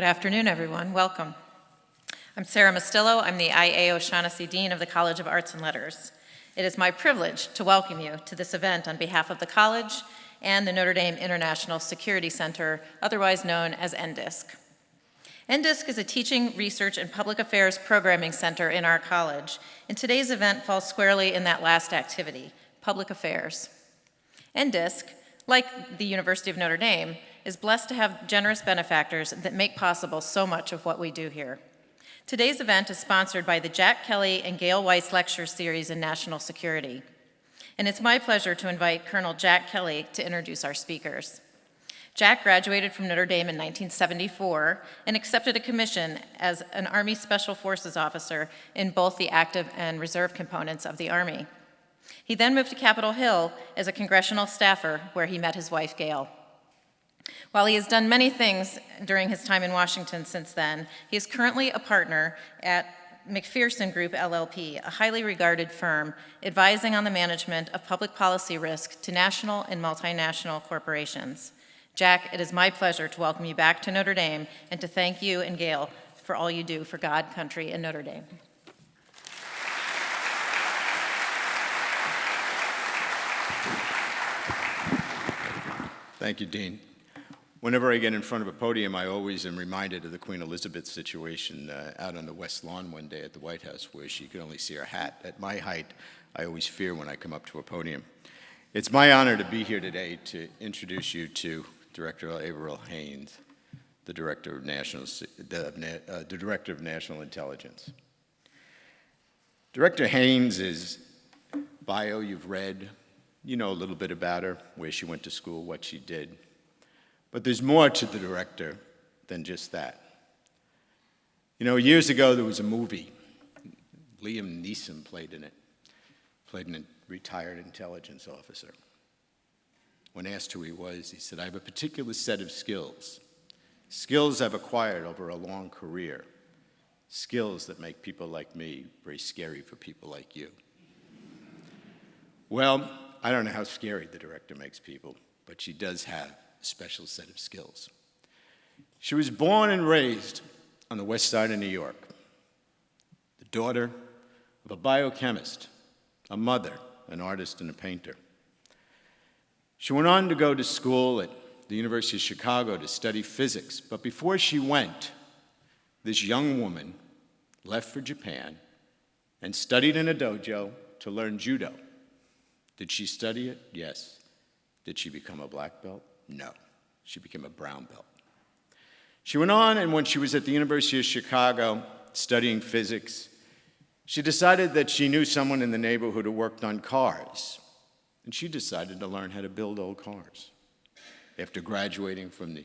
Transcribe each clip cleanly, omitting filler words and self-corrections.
afternoon, everyone. Welcome. I'm Sarah Mastillo. I'm the I.A. O'Shaughnessy Dean of the College of Arts and Letters. It is my privilege to welcome you to this event on behalf of the college and the Notre Dame International Security Center, otherwise known as NDISC. NDISC is a teaching, research, and public affairs programming center in our college, and today's event falls squarely in that last activity, public affairs. NDISC, like the University of Notre Dame, is blessed to have generous benefactors that make possible so much of what we do here. Today's event is sponsored by the Jack Kelly and Gail-Weiss Lecture Series in National Security. And it's my pleasure to invite Colonel Jack Kelly to introduce our speakers. Jack graduated from Notre Dame in 1974 and accepted a commission as an Army Special Forces officer in both the active and reserve components of the Army. He then moved to Capitol Hill as a congressional staffer where he met his wife, Gail. While he has done many things during his time in Washington since then, he is currently a partner at McPherson Group, LLP, a highly regarded firm advising on the management of public policy risk to national and multinational corporations. Jack, it is my pleasure to welcome you back to Notre Dame and to thank you and Gail for all you do for God, country, and Notre Dame. Thank you, Dean. Whenever I get in front of a podium, I always am reminded of the Queen Elizabeth situation out on the West Lawn one day at the White House where she could only see her hat. At my height, I always fear when I come up to a podium. It's my honor to be here today to introduce you to Director Avril Haines, the Director of National Intelligence. Director Haines' bio you've read. You know a little bit about her, where she went to school, what she did. But there's more to the director than just that. You know, years ago there was a movie. Liam Neeson played in it, played a retired intelligence officer. When asked who he was, he said, "I have a particular set of skills I've acquired over a long career, skills that make people like me very scary for people like you." Well, I don't know how scary the director makes people, but she does have a special set of skills. She was born and raised on the west side of New York, the daughter of a biochemist, a mother, an artist, and a painter. She went on to go to school at the University of Chicago to study physics, but before she went, this young woman left for Japan and studied in a dojo to learn judo. Did she study it? Yes. Did she become a black belt? No. She became a brown belt. She went on, and when she was at the University of Chicago studying physics, she decided that she knew someone in the neighborhood who worked on cars, and she decided to learn how to build old cars. After graduating from the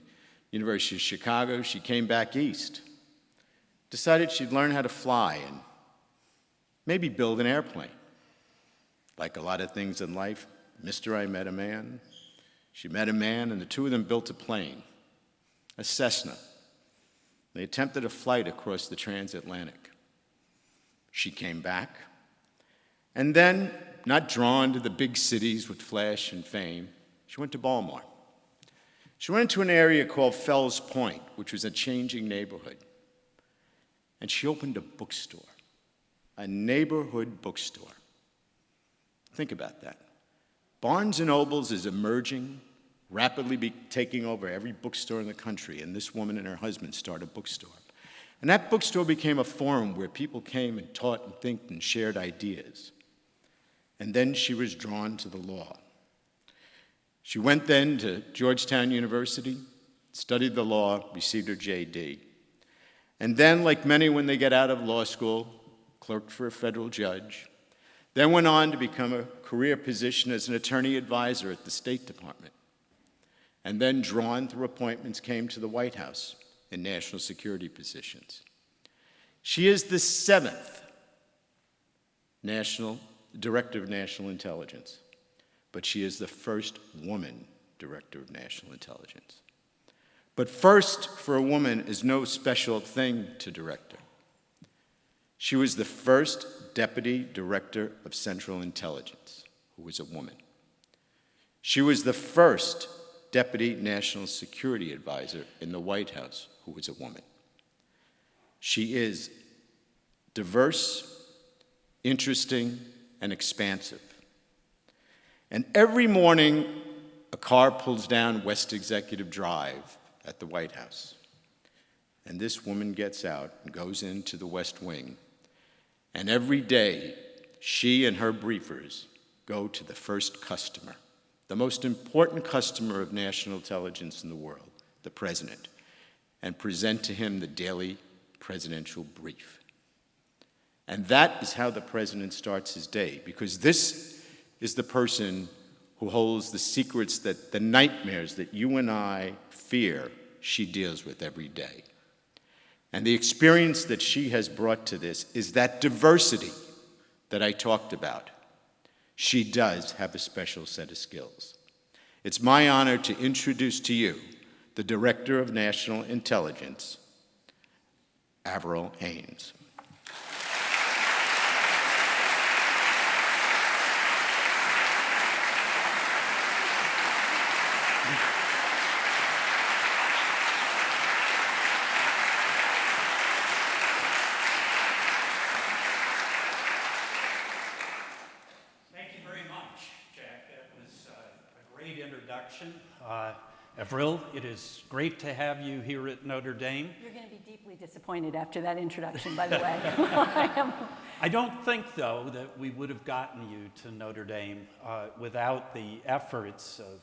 University of Chicago, she came back east, decided she'd learn how to fly and maybe build an airplane. Like a lot of things in life, Mr. I met a man. She met a man, and the two of them built a plane, a Cessna. They attempted a flight across the transatlantic. She came back, and then, not drawn to the big cities with flash and fame, she went to Baltimore. She went into an area called Fells Point, which was a changing neighborhood, and she opened a bookstore, a neighborhood bookstore. Think about that. Barnes & Nobles is emerging, rapidly taking over every bookstore in the country, and this woman and her husband started a bookstore. And that bookstore became a forum where people came and taught and think and shared ideas. And then she was drawn to the law. She went then to Georgetown University, studied the law, received her JD. And then, like many when they get out of law school, clerked for a federal judge, then went on to become a career position as an attorney advisor at the State Department. And then, drawn through appointments, came to the White House in national security positions. She is the 7th Director of National Intelligence, but she is the first woman Director of National Intelligence. But first for a woman is no special thing to director. She was the first Deputy Director of Central Intelligence, who was a woman. She was the first Deputy National Security Advisor in the White House, who was a woman. She is diverse, interesting, and expansive. And every morning, a car pulls down West Executive Drive at the White House. And this woman gets out and goes into the West Wing. And every day, she and her briefers go to the first customer, the most important customer of national intelligence in the world, the president, and present to him the daily presidential brief. And that is how the president starts his day, because this is the person who holds the secrets, that the nightmares that you and I fear, she deals with every day. And the experience that she has brought to this is that diversity that I talked about. She does have a special set of skills. It's my honor to introduce to you the Director of National Intelligence, Avril Haines. Avril, it is great to have you here at Notre Dame. You're going to be deeply disappointed after that introduction, by the way. I don't think, though, that we would have gotten you to Notre Dame without the efforts of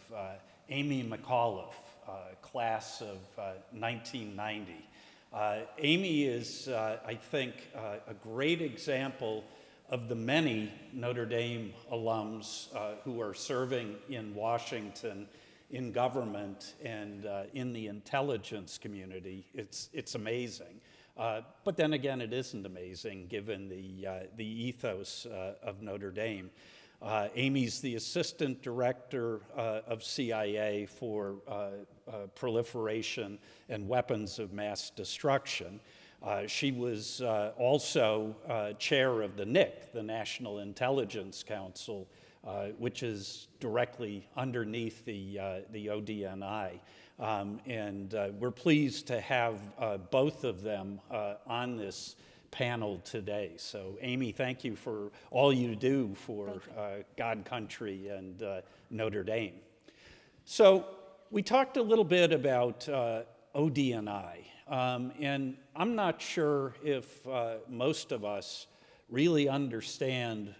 Amy McAuliffe, class of 1990. Amy is, I think, a great example of the many Notre Dame alums who are serving in Washington, in government, and in the intelligence community. It's amazing. But then again, it isn't amazing given the ethos of Notre Dame. Amy's the Assistant Director of CIA for Proliferation and Weapons of Mass Destruction. She was also chair of the NIC, the National Intelligence Council, which is directly underneath the ODNI. And we're pleased to have both of them on this panel today. So Amy, thank you for all you do for God, country, and Notre Dame. So we talked a little bit about ODNI, and I'm not sure if most of us really understand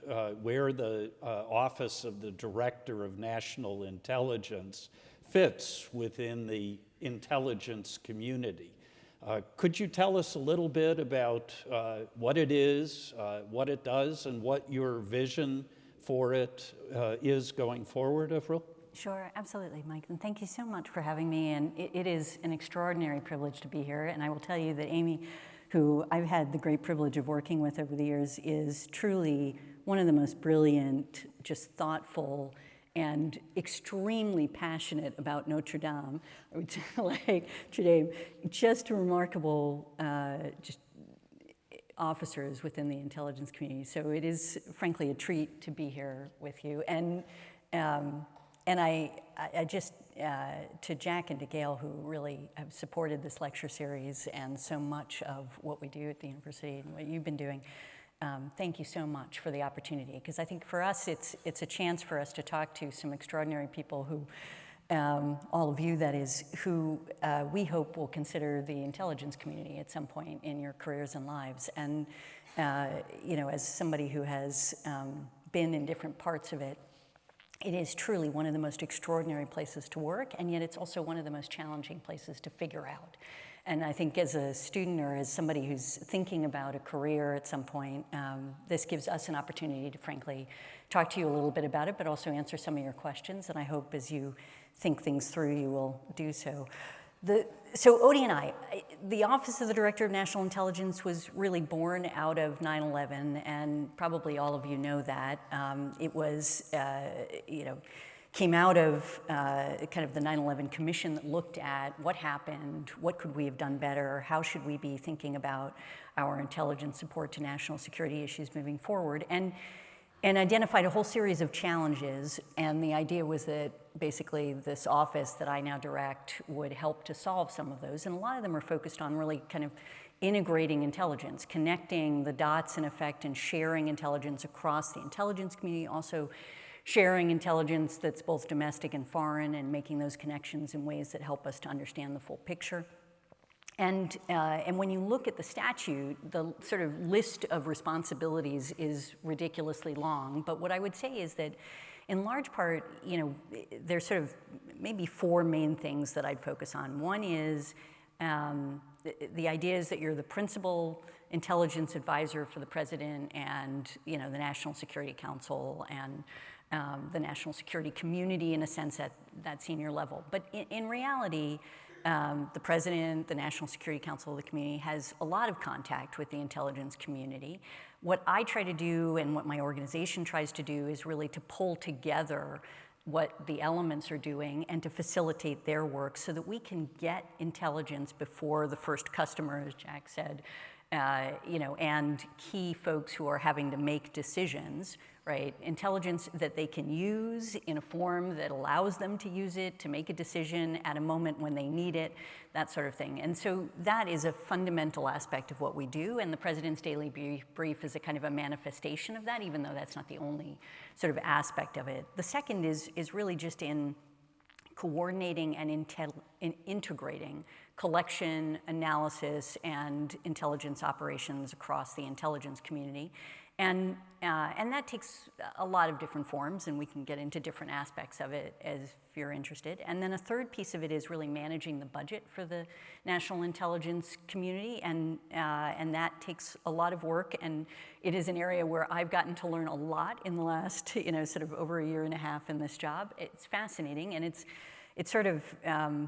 where the Office of the Director of National Intelligence fits within the intelligence community. Could you tell us a little bit about what it is, what it does, and what your vision for it is going forward, Avril? Sure, absolutely, Mike. And thank you so much for having me. And it is an extraordinary privilege to be here. And I will tell you that Amy, who I've had the great privilege of working with over the years, is truly one of the most brilliant, just thoughtful, and extremely passionate about Notre Dame. I would say, like today, just remarkable, just officers within the intelligence community. So it is, frankly, a treat to be here with you. And I just, to Jack and to Gail, who really have supported this lecture series and so much of what we do at the university and what you've been doing, thank you so much for the opportunity. Because I think for us, it's a chance for us to talk to some extraordinary people who, all of you that is, who we hope will consider the intelligence community at some point in your careers and lives. And, you know, as somebody who has been in different parts of it, it is truly one of the most extraordinary places to work, and yet it's also one of the most challenging places to figure out. And I think as a student or as somebody who's thinking about a career at some point, this gives us an opportunity to frankly talk to you a little bit about it, but also answer some of your questions. And I hope as you think things through, you will do so. So ODNI, the Office of the Director of National Intelligence, was really born out of 9/11, and probably all of you know that. It was, came out of kind of the 9/11 commission that looked at what happened, what could we have done better, how should we be thinking about our intelligence support to national security issues moving forward. And and identified a whole series of challenges. And the idea was that basically this office that I now direct would help to solve some of those. And a lot of them are focused on really kind of integrating intelligence, connecting the dots in effect and sharing intelligence across the intelligence community, also sharing intelligence that's both domestic and foreign, and making those connections in ways that help us to understand the full picture. And when you look at the statute, the sort of list of responsibilities is ridiculously long. But what I would say is that in large part, you know, there's sort of maybe four main things that I'd focus on. One is the idea is that you're the principal intelligence advisor for the president and, you know, the National Security Council and the national security community, in a sense, at that senior level. But in reality, the president, the National Security Council, the community has a lot of contact with the intelligence community. What I try to do and what my organization tries to do is really to pull together what the elements are doing and to facilitate their work so that we can get intelligence before the first customer, as Jack said, you know, and key folks who are having to make decisions, right? Intelligence that they can use in a form that allows them to use it to make a decision at a moment when they need it, that sort of thing. And so that is a fundamental aspect of what we do, and the President's Daily Brief is a kind of a manifestation of that, even though that's not the only sort of aspect of it. The second is really just in coordinating and integrating collection, analysis, and intelligence operations across the intelligence community. And that takes a lot of different forms, and we can get into different aspects of it if you're interested. And then a third piece of it is really managing the budget for the national intelligence community, and that takes a lot of work, and it is an area where I've gotten to learn a lot in the last, you know, sort of over a year and a half in this job. It's fascinating, and it's sort of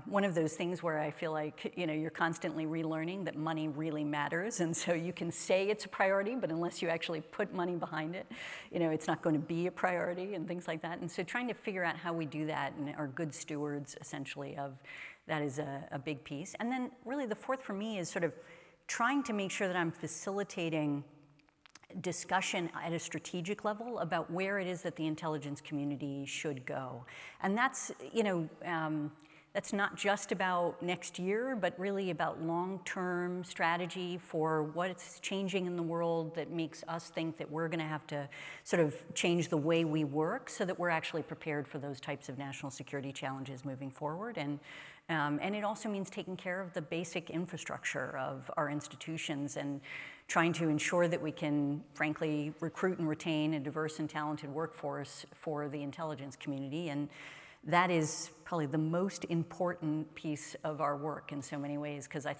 one of those things where I feel like, you know, you're constantly relearning that money really matters, and so you can say it's a priority, but unless you actually put money behind it, you know, it's not going to be a priority and things like that. And so trying to figure out how we do that and are good stewards, essentially, of that is a big piece. And then really the fourth for me is sort of trying to make sure that I'm facilitating discussion at a strategic level about where it is that the intelligence community should go. And that's, you know, that's not just about next year, but really about long-term strategy for what's changing in the world that makes us think that we're going to have to sort of change the way we work so that we're actually prepared for those types of national security challenges moving forward. And it also means taking care of the basic infrastructure of our institutions and trying to ensure that we can, frankly, recruit and retain a diverse and talented workforce for the intelligence community. And that is probably the most important piece of our work in so many ways, because I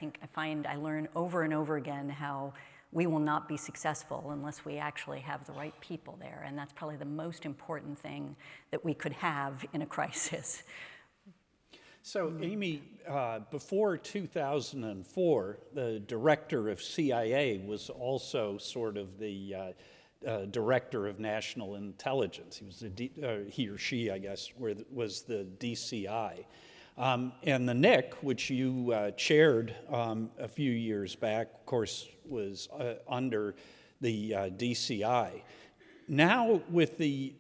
learn over and over again how we will not be successful unless we actually have the right people there. And that's probably the most important thing that we could have in a crisis. So, Amy, before 2004, the director of CIA was also sort of the director of national intelligence. He was he or she, I guess, was the DCI. And the NIC, which you chaired a few years back, of course, was under the DCI. Now, with the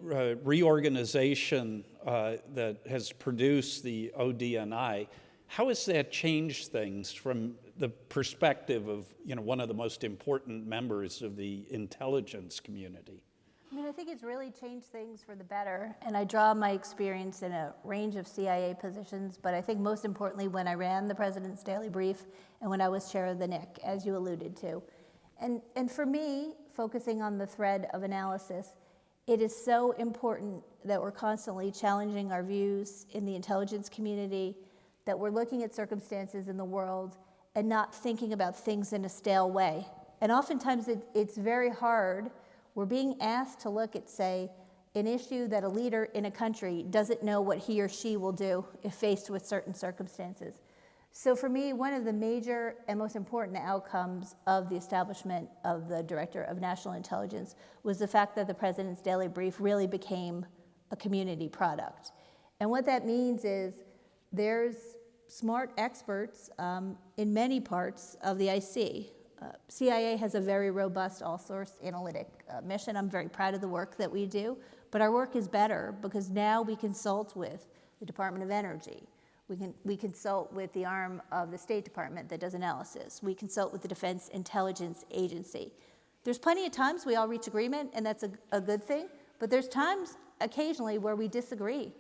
reorganization that has produced the ODNI, how has that changed things from the perspective of, you know, one of the most important members of the intelligence community? I mean, I think it's really changed things for the better, and I draw my experience in a range of CIA positions, but I think most importantly when I ran the President's Daily Brief and when I was chair of the NIC, as you alluded to. And for me, focusing on the thread of analysis, it is so important that we're constantly challenging our views in the intelligence community, that we're looking at circumstances in the world and not thinking about things in a stale way. And oftentimes it's very hard. We're being asked to look at, say, an issue that a leader in a country doesn't know what he or she will do if faced with certain circumstances. So for me, one of the major and most important outcomes of the establishment of the Director of National Intelligence was the fact that the President's Daily Brief really became a community product. And what that means is there's smart experts in many parts of the IC. CIA has a very robust all-source analytic mission. I'm very proud of the work that we do, but our work is better because now we consult with the Department of Energy. We consult with the arm of the State Department that does analysis. We consult with the Defense Intelligence Agency. There's plenty of times we all reach agreement, and that's a good thing, but there's times occasionally where we disagree,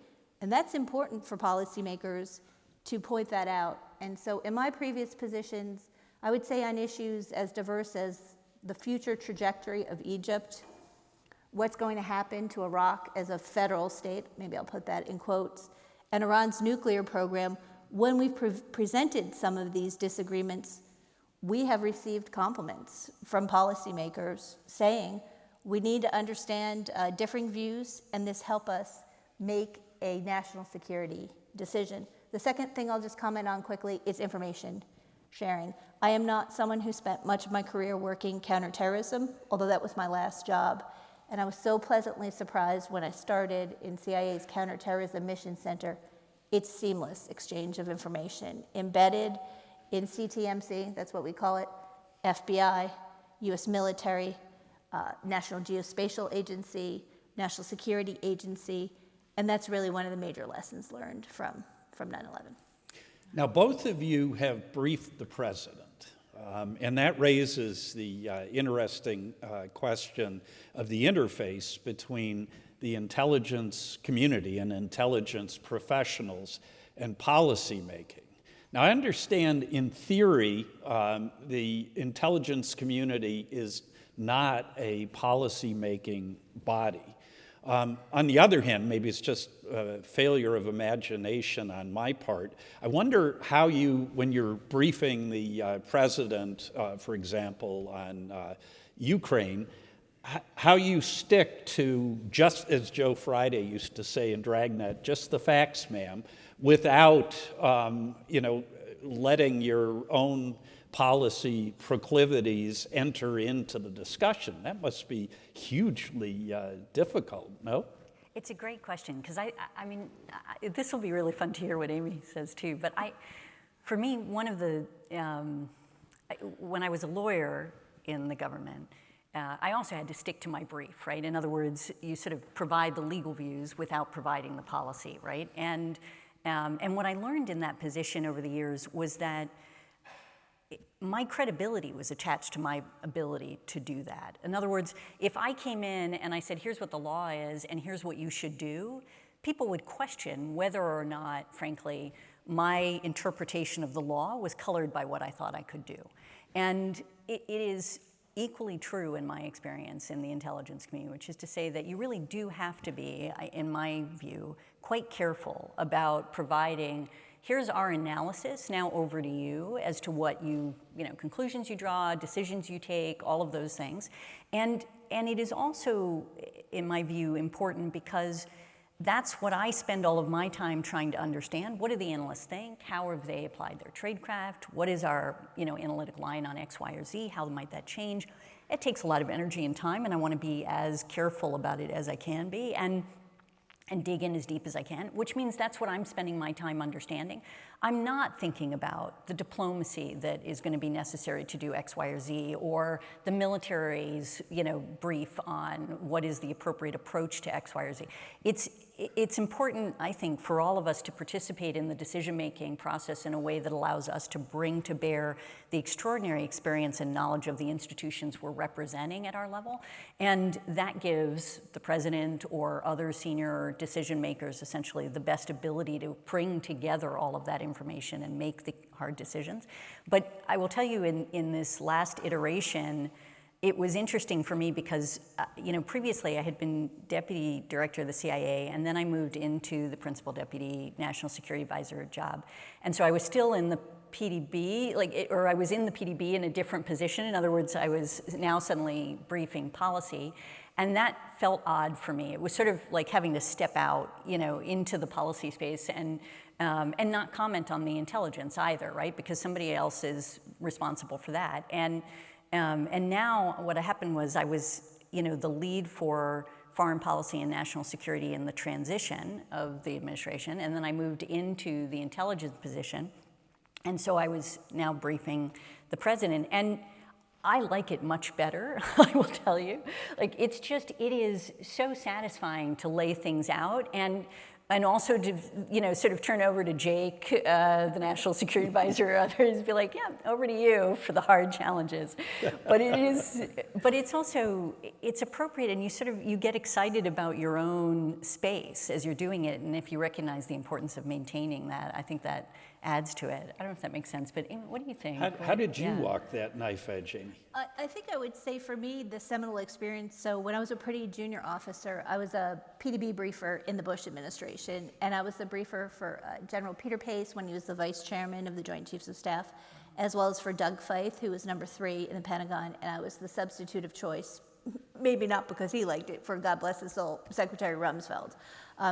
and that's important for policymakers to point that out. And so in my previous positions, I would say on issues as diverse as the future trajectory of Egypt, what's going to happen to Iraq as a federal state, maybe I'll put that in quotes, and Iran's nuclear program, when we've presented some of these disagreements, we have received compliments from policymakers saying we need to understand differing views and this help us make a national security decision. The second thing I'll just comment on quickly is information sharing. I am not someone who spent much of my career working counterterrorism, although that was my last job. And I was so pleasantly surprised when I started in CIA's Counterterrorism Mission Center. It's seamless exchange of information, embedded in CTMC, that's what we call it, FBI, US military, National Geospatial Agency, National Security Agency, and that's really one of the major lessons learned from 9/11. Now, both of you have briefed the president, and that raises the interesting question of the interface between the intelligence community and intelligence professionals and policymaking. Now, I understand in theory the intelligence community is not a policymaking body. On the other hand, maybe it's just a failure of imagination on my part. I wonder how you, when you're briefing the president, for example, on Ukraine, how you stick to, just as Joe Friday used to say in Dragnet, just the facts, ma'am, without, letting your own policy proclivities enter into the discussion. That must be hugely difficult, no? It's a great question, because I mean, this will be really fun to hear what Amy says too, but for me, one of the, when I was a lawyer in the government, I also had to stick to my brief, right? In other words, you sort of provide the legal views without providing the policy, right? And what I learned in that position over the years was that my credibility was attached to my ability to do that. In other words, if I came in and I said, here's what the law is and here's what you should do, people would question whether or not, frankly, my interpretation of the law was colored by what I thought I could do. And it is equally true in my experience in the intelligence community, which is to say that you really do have to be, in my view, quite careful about providing, here's our analysis, now over to you as to what conclusions you draw, decisions you take, all of those things. And it is also, in my view, important because that's what I spend all of my time trying to understand. What do the analysts think? How have they applied their tradecraft? What is our analytic line on X, Y, or Z? How might that change? It takes a lot of energy and time, and I want to be as careful about it as I can be and dig in as deep as I can, which means that's what I'm spending my time understanding. I'm not thinking about the diplomacy that is going to be necessary to do X, Y, or Z, or the military's brief on what is the appropriate approach to X, Y, or Z. It's important, I think, for all of us to participate in the decision-making process in a way that allows us to bring to bear the extraordinary experience and knowledge of the institutions we're representing at our level. And that gives the president or other senior decision-makers essentially the best ability to bring together all of that information and make the hard decisions. But I will tell you, in this last iteration, it was interesting for me because, previously I had been deputy director of the CIA, and then I moved into the principal deputy national security advisor job. And so I was still in the PDB, I was in the PDB in a different position. In other words, I was now suddenly briefing policy. And that felt odd for me. It was sort of like having to step out, into the policy space and not comment on the intelligence either, right? Because somebody else is responsible for that. And now what happened was I was, the lead for foreign policy and national security in the transition of the administration, and then I moved into the intelligence position. And so I was now briefing the president. And I like it much better, I will tell you. Like, it is so satisfying to lay things out and also to, sort of turn over to Jake, the National Security Advisor, or others, be like, yeah, over to you for the hard challenges. But it's also, it's appropriate, and you get excited about your own space as you're doing it, and if you recognize the importance of maintaining that, I think that adds to it. I don't know if that makes sense, but Amy, what do you think? How did you walk that knife edge, Amy? I think I would say for me, the seminal experience, so when I was a pretty junior officer, I was a PDB briefer in the Bush administration, and I was the briefer for General Peter Pace when he was the vice chairman of the Joint Chiefs of Staff, as well as for Doug Feith, who was number 3 in the Pentagon, and I was the substitute of choice, maybe not because he liked it, for God bless his soul, Secretary Rumsfeld.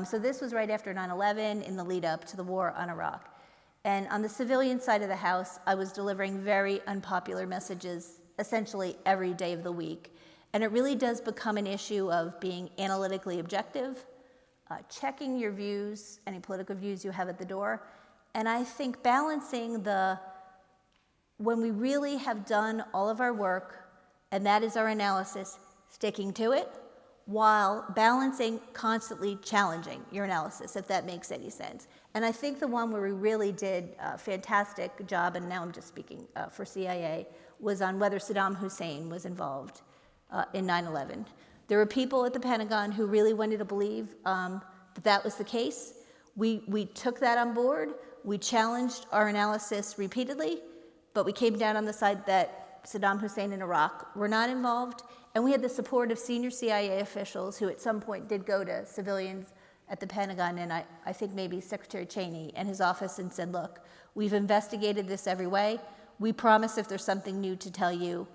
So this was right after 9/11 in the lead up to the war on Iraq. And on the civilian side of the house, I was delivering very unpopular messages essentially every day of the week. And it really does become an issue of being analytically objective, checking your views, any political views you have at the door. And I think balancing when we really have done all of our work, and that is our analysis, sticking to it, while balancing constantly challenging your analysis, if that makes any sense. And I think the one where we really did a fantastic job, and now I'm just speaking for CIA, was on whether Saddam Hussein was involved in 9/11. There were people at the Pentagon who really wanted to believe that was the case. We took that on board. We challenged our analysis repeatedly, but we came down on the side that Saddam Hussein and Iraq were not involved. And we had the support of senior CIA officials who at some point did go to civilians at the Pentagon, and I think maybe Secretary Cheney and his office, and said, look, we've investigated this every way. We promise if there's something new to tell you,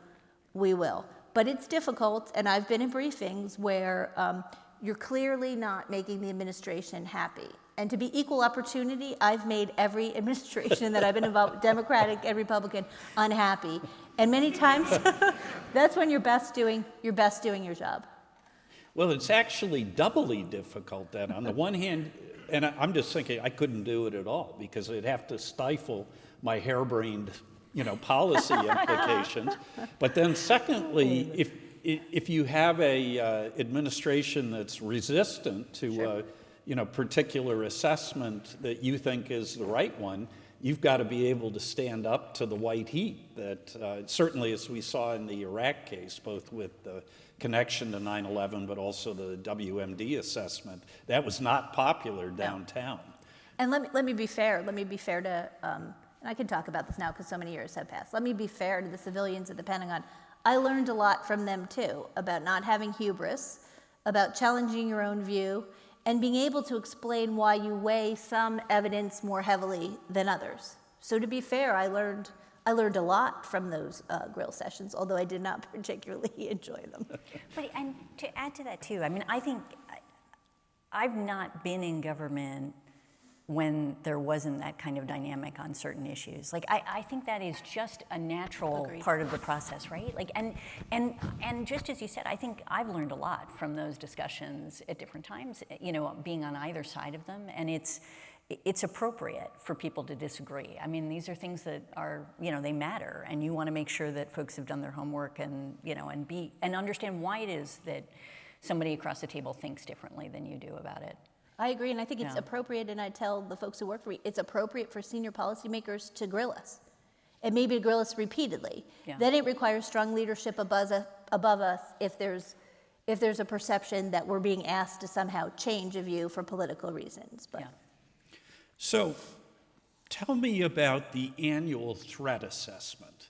we will. But it's difficult, and I've been in briefings where you're clearly not making the administration happy. And to be equal opportunity, I've made every administration that I've been involved, Democratic and Republican, unhappy. And many times, that's when you're best doing your job. Well, it's actually doubly difficult then. On the one hand, and I'm just thinking I couldn't do it at all because it'd have to stifle my harebrained, policy implications. But then secondly, if you have a administration that's resistant to particular assessment that you think is the right one, you've got to be able to stand up to the white heat that certainly, as we saw in the Iraq case, both with the connection to 9/11 but also the WMD assessment, that was not popular downtown. And let me be fair. Let me be fair to, and I can talk about this now because so many years have passed. Let me be fair to the civilians at the Pentagon. I learned a lot from them too, about not having hubris, about challenging your own view, and being able to explain why you weigh some evidence more heavily than others. So to be fair, I learned a lot from those grill sessions, although I did not particularly enjoy them. But and to add to that too, I mean, I think I've not been in government when there wasn't that kind of dynamic on certain issues. Like, I think that is just a natural part of the process, right? Like, and just as you said, I think I've learned a lot from those discussions at different times, being on either side of them, and it's appropriate for people to disagree. I mean, these are things that are, they matter, and you want to make sure that folks have done their homework and, and understand why it is that somebody across the table thinks differently than you do about it. I agree, and I think it's appropriate, and I tell the folks who work for me, it's appropriate for senior policymakers to grill us, and maybe to grill us repeatedly. Yeah. Then it requires strong leadership above us if there's a perception that we're being asked to somehow change a view for political reasons. But. Yeah. So, tell me about the annual threat assessment.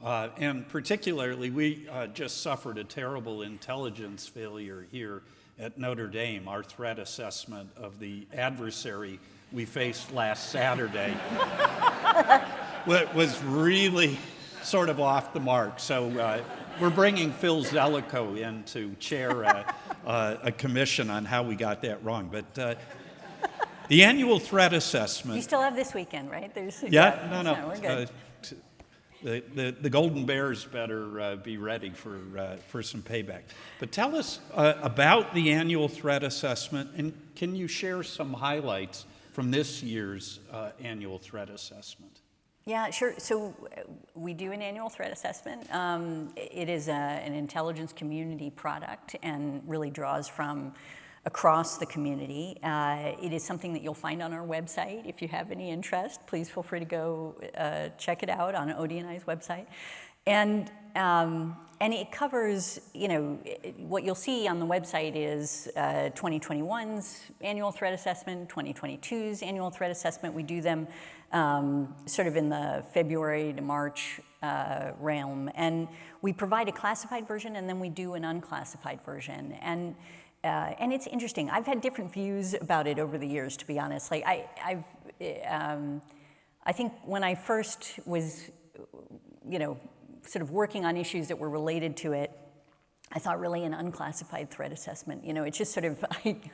And particularly, we just suffered a terrible intelligence failure here at Notre Dame. Our threat assessment of the adversary we faced last Saturday was really sort of off the mark. So we're bringing Phil Zellico in to chair a commission on how we got that wrong. But the annual threat assessment... You still have this weekend, right? No. We're good. The Golden Bears better be ready for some payback. But tell us about the annual threat assessment, and can you share some highlights from this year's annual threat assessment? Yeah, sure. So we do an annual threat assessment. It is an intelligence community product and really draws from across the community. It is something that you'll find on our website. If you have any interest, please feel free to go check it out on ODNI's website. And it covers, what you'll see on the website is 2021's annual threat assessment, 2022's annual threat assessment. We do them sort of in the February to March realm. And we provide a classified version, and then we do an unclassified version. And it's interesting. I've had different views about it over the years, to be honest. Like I think when I first was, sort of working on issues that were related to it, I thought really an unclassified threat assessment. It's just sort of,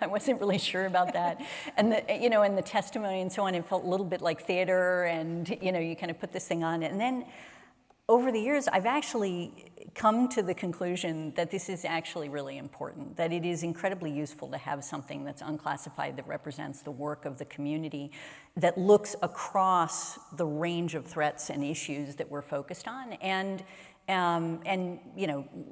I wasn't really sure about that. And and the testimony and so on, it felt a little bit like theater, and, you kind of put this thing on. And then over the years, I've actually come to the conclusion that this is actually really important, that it is incredibly useful to have something that's unclassified that represents the work of the community, that looks across the range of threats and issues that we're focused on. And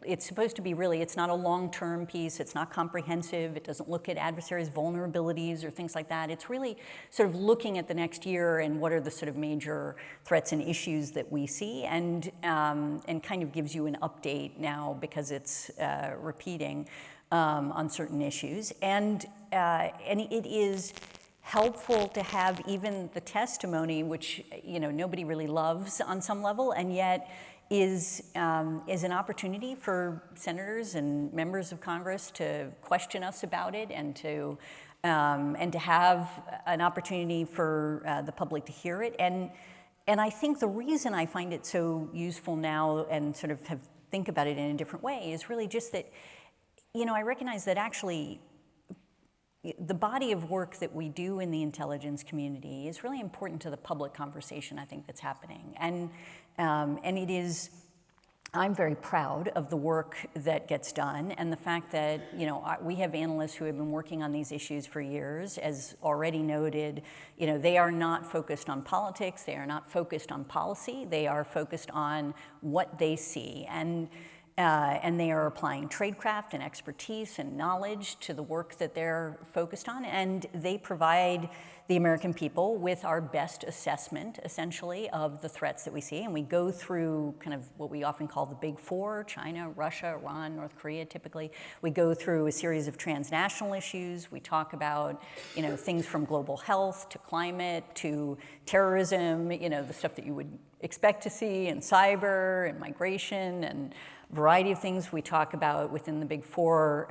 it's supposed to be really, it's not a long-term piece, it's not comprehensive, it doesn't look at adversaries' vulnerabilities or things like that. It's really sort of looking at the next year and what are the sort of major threats and issues that we see, and kind of gives you an update now because it's repeating on certain issues. And it is helpful to have even the testimony, which nobody really loves on some level, and yet is an opportunity for senators and members of Congress to question us about it, and to have an opportunity for the public to hear it. And I think the reason I find it so useful now and sort of think about it in a different way is really just that, I recognize that actually the body of work that we do in the intelligence community is really important to the public conversation, I think, that's happening. And it is, I'm very proud of the work that gets done, and the fact that, we have analysts who have been working on these issues for years. As already noted, they are not focused on politics, they are not focused on policy, they are focused on what they see. And they are applying tradecraft and expertise and knowledge to the work that they're focused on, and they provide the American people with our best assessment, essentially, of the threats that we see. And we go through kind of what we often call the big four: China, Russia, Iran, North Korea, typically. We go through a series of transnational issues. We talk about, things from global health to climate to terrorism, the stuff that you would expect to see, and cyber and migration and variety of things. We talk about within the big four,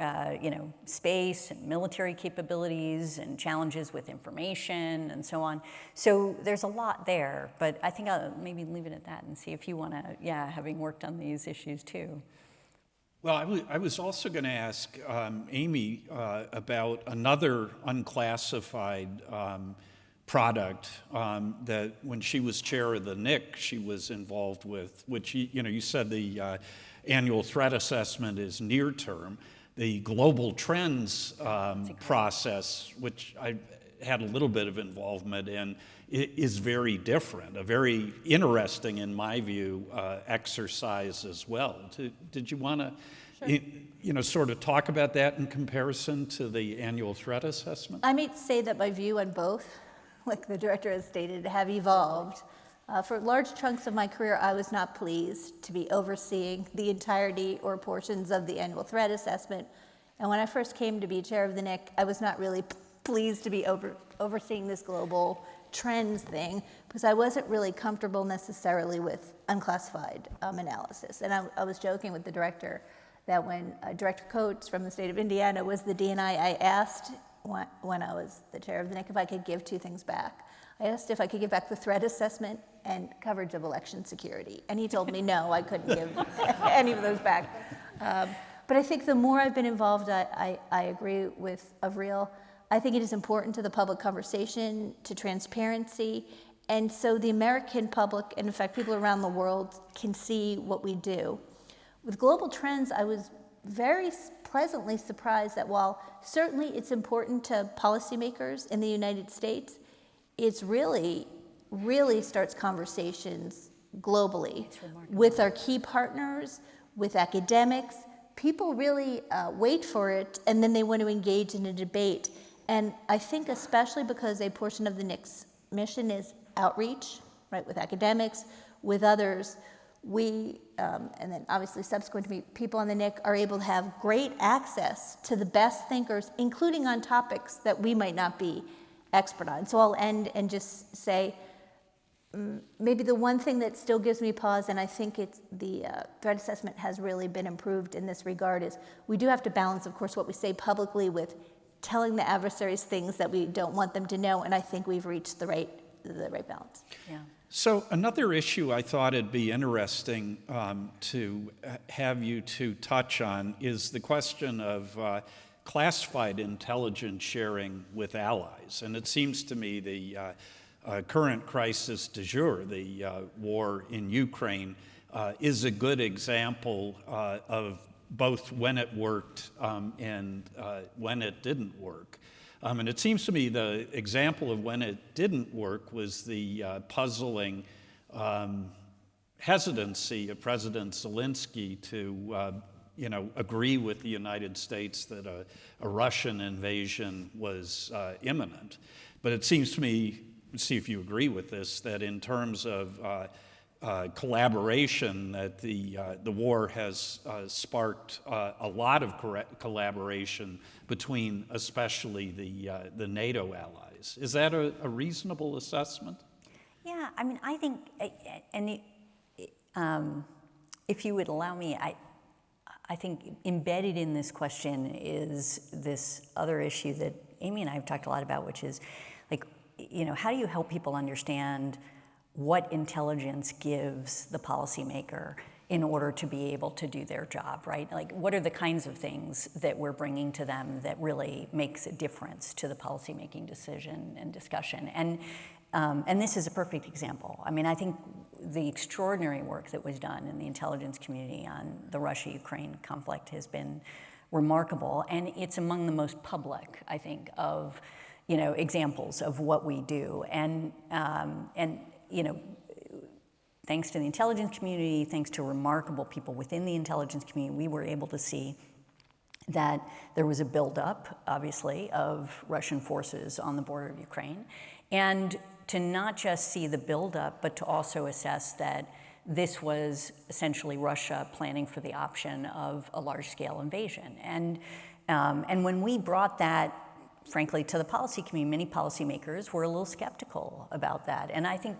space and military capabilities and challenges with information and so on. So there's a lot there, but I think I'll maybe leave it at that and see if you want to, having worked on these issues too. Well, I was also going to ask Amy about another unclassified product that when she was chair of the NIC, she was involved with, which, you said the annual threat assessment is near term. The global trends process, which I had a little bit of involvement in, is very different, a very interesting, in my view, exercise as well. Did you want to, sort of talk about that in comparison to the annual threat assessment? I may say that my view on both, like the director has stated, have evolved. For large chunks of my career, I was not pleased to be overseeing the entirety or portions of the annual threat assessment. And when I first came to be chair of the NIC, I was not really pleased to be overseeing this global trends thing, because I wasn't really comfortable necessarily with unclassified analysis. And I was joking with the director that when Director Coates from the state of Indiana was the DNI, I asked when I was the chair of the NIC if I could give two things back. I asked if I could give back the threat assessment and coverage of election security. And he told me no, I couldn't give any of those back. But I think the more I've been involved, I agree with Avril. I think it is important to the public conversation, to transparency, and so the American public, and in fact people around the world, can see what we do. With global trends, I was very pleasantly surprised that while certainly it's important to policymakers in the United States, it's really really starts conversations globally with our key partners, with academics. People really wait for it, and then they want to engage in a debate. And I think especially because a portion of the NIC's mission is outreach, right, with academics, with others, we, and then obviously subsequent to me, people on the NIC are able to have great access to the best thinkers, including on topics that we might not be expert on. So I'll end and just say, maybe the one thing that still gives me pause, and I think it's the threat assessment has really been improved in this regard, is we do have to balance, of course, what we say publicly with telling the adversaries things that we don't want them to know, and I think we've reached the right balance. Yeah. So another issue I thought it'd be interesting to have you two touch on is the question of classified intelligence sharing with allies. And it seems to me the current crisis du jour, the war in Ukraine, is a good example of both when it worked and when it didn't work. And it seems to me the example of when it didn't work was the puzzling hesitancy of President Zelensky to agree with the United States that a Russian invasion was imminent. But it seems to me, see if you agree with this, that in terms of collaboration, that the war has sparked a lot of collaboration between especially the NATO allies. Is that a reasonable assessment? Yeah, I mean, I think, and if you would allow me, I think embedded in this question is this other issue that Amy and I have talked a lot about, which is, like, how do you help people understand what intelligence gives the policymaker in order to be able to do their job, right? Like, what are the kinds of things that we're bringing to them that really makes a difference to the policymaking decision and discussion? And this is a perfect example. I mean, I think the extraordinary work that was done in the intelligence community on the Russia-Ukraine conflict has been remarkable, and it's among the most public, I think, of examples of what we do. And thanks to the intelligence community, thanks to remarkable people within the intelligence community, we were able to see that there was a buildup, obviously, of Russian forces on the border of Ukraine. And to not just see the buildup, but to also assess that this was essentially Russia planning for the option of a large-scale invasion. And when we brought that, frankly, to the policy community, many policymakers were a little skeptical about that. And I think,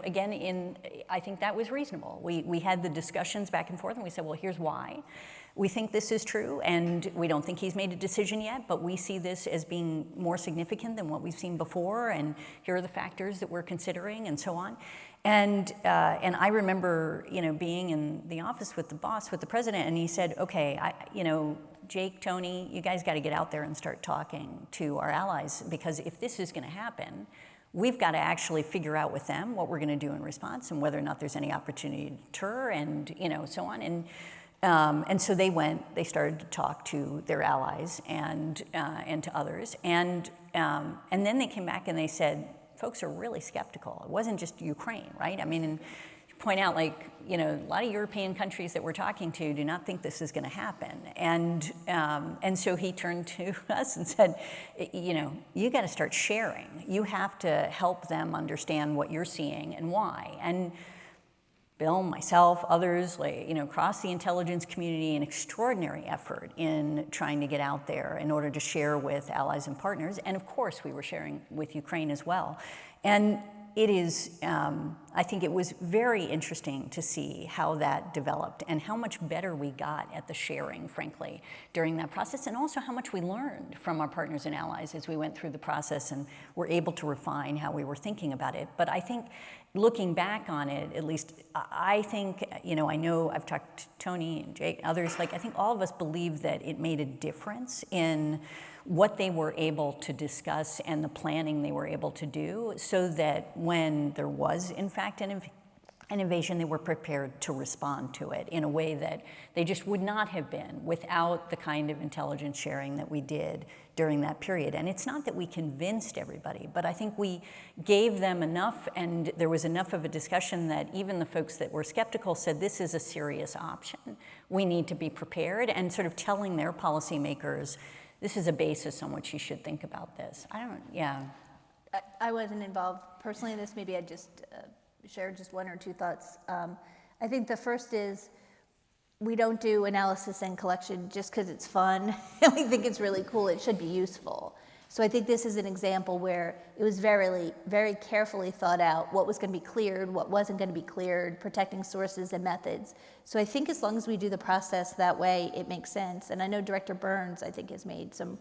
again, I think that was reasonable. We had the discussions back and forth, and we said, well, here's why. We think this is true, and we don't think he's made a decision yet, but we see this as being more significant than what we've seen before, and here are the factors that we're considering, and so on. And I remember, being in the office with the boss, with the president, and he said, okay, Jake, Tony, you guys got to get out there and start talking to our allies, because if this is going to happen, we've got to actually figure out with them what we're going to do in response and whether or not there's any opportunity to deter and, so on. And so they started to talk to their allies and to others. And then they came back and they said, folks are really skeptical. It wasn't just Ukraine, right? I mean, and point out, a lot of European countries that we're talking to do not think this is going to happen. And so he turned to us and said, you got to start sharing. You have to help them understand what you're seeing and why. And Bill, myself, others, across the intelligence community, an extraordinary effort in trying to get out there in order to share with allies and partners. And of course, we were sharing with Ukraine as well. And it is, I think it was very interesting to see how that developed and how much better we got at the sharing, frankly, during that process, and also how much we learned from our partners and allies as we went through the process and were able to refine how we were thinking about it. But I think looking back on it, at least, I think, I know I've talked to Tony and Jake, others, I think all of us believe that it made a difference in what they were able to discuss and the planning they were able to do, so that when there was, in fact, an an invasion, they were prepared to respond to it in a way that they just would not have been without the kind of intelligence sharing that we did during that period. And it's not that we convinced everybody, but I think we gave them enough, and there was enough of a discussion that even the folks that were skeptical said this is a serious option. We need to be prepared, and sort of telling their policymakers, this is a basis on which you should think about this. I wasn't involved personally in this. Maybe I just share just one or two thoughts. I think the first is we don't do analysis and collection just because it's fun and we think it's really cool. It should be useful. So I think this is an example where it was very carefully thought out what was going to be cleared, what wasn't going to be cleared, protecting sources and methods. So I think as long as we do the process that way, it makes sense. And I know Director Burns, I think, has made some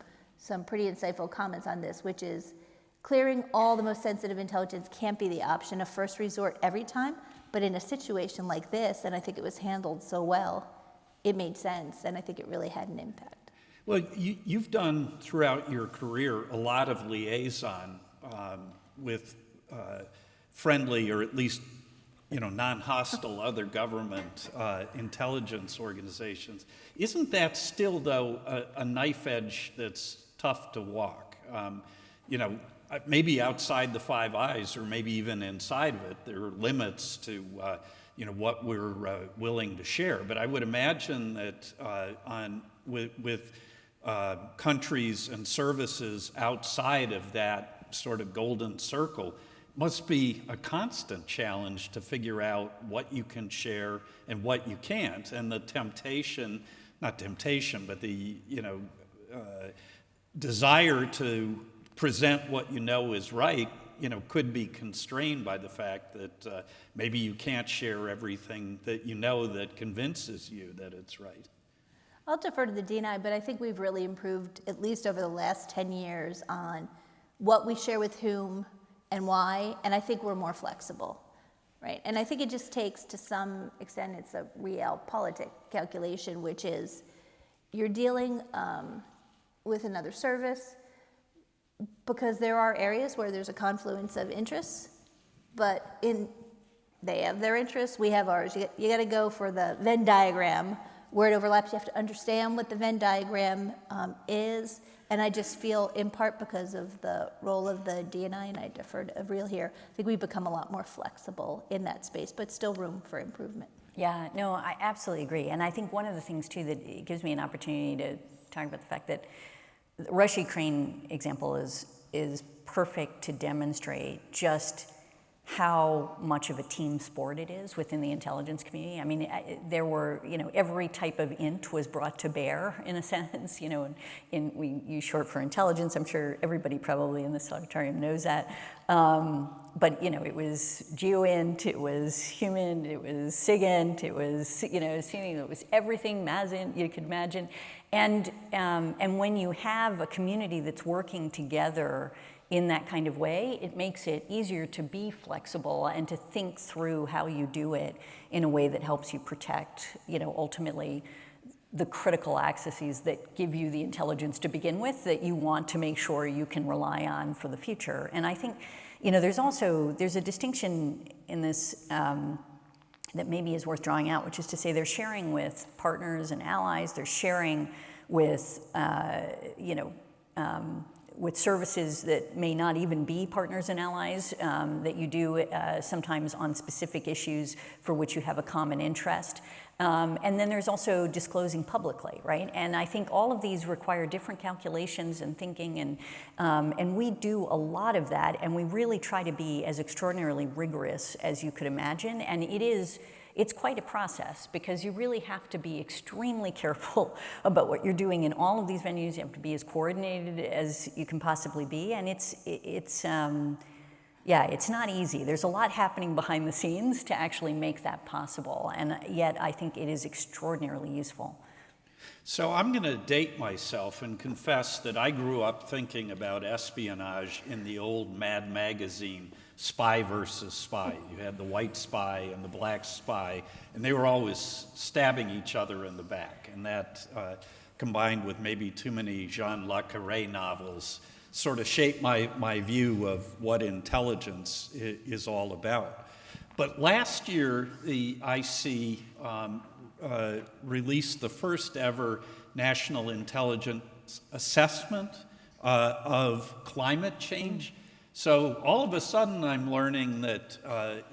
pretty insightful comments on this, which is clearing all the most sensitive intelligence can't be the option of first resort every time, but in a situation like this, and I think it was handled so well, it made sense, and I think it really had an impact. Well, you've done throughout your career a lot of liaison with friendly, or at least non-hostile other government intelligence organizations. Isn't that still, though, a knife edge that's tough to walk? Maybe outside the Five Eyes, or maybe even inside of it, there are limits to what we're willing to share. But I would imagine that with countries and services outside of that sort of golden circle, must be a constant challenge to figure out what you can share and what you can't. And the temptation, not temptation, but the desire to present what you know is right, could be constrained by the fact that maybe you can't share everything that you know that convinces you that it's right. I'll defer to the DNI, but I think we've really improved, at least over the last 10 years, on what we share with whom and why, and I think we're more flexible, right? And I think it just takes, to some extent, it's a realpolitik calculation, which is you're dealing with another service, because there are areas where there's a confluence of interests, but they have their interests, we have ours. You got to go for the Venn diagram where it overlaps. You have to understand what the Venn diagram is, and I just feel, in part because of the role of the DNI, and I defer to Avril here, I think we've become a lot more flexible in that space, but still room for improvement. Yeah, no, I absolutely agree. And I think one of the things, too, that it gives me an opportunity to talk about the fact that the Russia-Ukraine example is perfect to demonstrate just how much of a team sport it is within the intelligence community. I mean, there were, every type of int was brought to bear, in a sense, and we use short for intelligence. I'm sure everybody probably in this auditorium knows that. But, it was geoint, it was human, it was sigint, it was, it was everything, masint, you could imagine. And when you have a community that's working together in that kind of way, it makes it easier to be flexible and to think through how you do it in a way that helps you protect, ultimately the critical accesses that give you the intelligence to begin with that you want to make sure you can rely on for the future. And I think, there's a distinction in this that maybe is worth drawing out, which is to say they're sharing with partners and allies, they're sharing with, with services that may not even be partners and allies, that you do sometimes on specific issues for which you have a common interest. And then there's also disclosing publicly, right? And I think all of these require different calculations and thinking, and we do a lot of that, and we really try to be as extraordinarily rigorous as you could imagine. And it's quite a process, because you really have to be extremely careful about what you're doing in all of these venues. You have to be as coordinated as you can possibly be, and it's not easy. There's a lot happening behind the scenes to actually make that possible, and yet I think it is extraordinarily useful. So I'm going to date myself and confess that I grew up thinking about espionage in the old Mad magazine, Spy versus Spy. You had the white spy and the black spy, and they were always stabbing each other in the back. And that, combined with maybe too many Jean Le Carré novels, sort of shaped my view of what intelligence is all about. But last year, the IC released the first ever national intelligence assessment of climate change. So all of a sudden, I'm learning that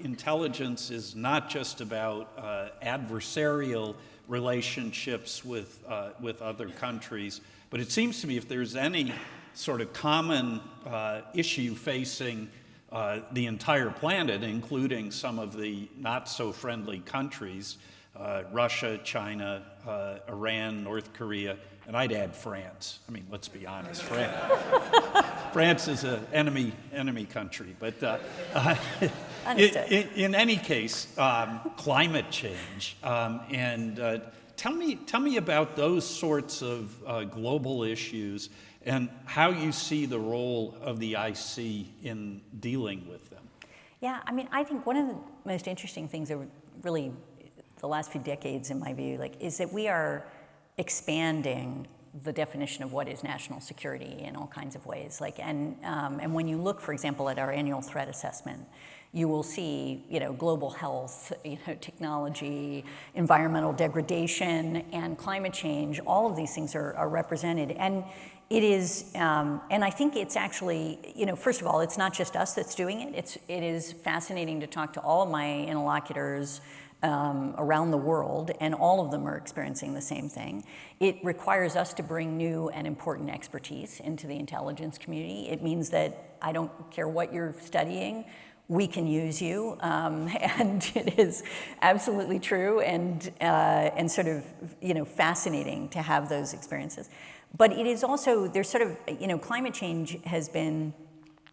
intelligence is not just about adversarial relationships with other countries, but it seems to me if there's any sort of common issue facing the entire planet, including some of the not-so-friendly countries, Russia, China, Iran, North Korea, and I'd add France. I mean, let's be honest, France is an enemy country. But in any case, climate change. And tell me about those sorts of global issues and how you see the role of the IC in dealing with them. Yeah, I mean, I think one of the most interesting things over really the last few decades, in my view, is that we are expanding the definition of what is national security in all kinds of ways. And when you look, for example, at our annual threat assessment, you will see, global health, technology, environmental degradation, and climate change. All of these things are represented, and it is. And I think it's actually, first of all, it's not just us that's doing it. It is fascinating to talk to all of my interlocutors around the world, and all of them are experiencing the same thing. It requires us to bring new and important expertise into the intelligence community. It means that I don't care what you're studying, we can use you, and it is absolutely true and sort of fascinating to have those experiences. But it is also, there's sort of, climate change has been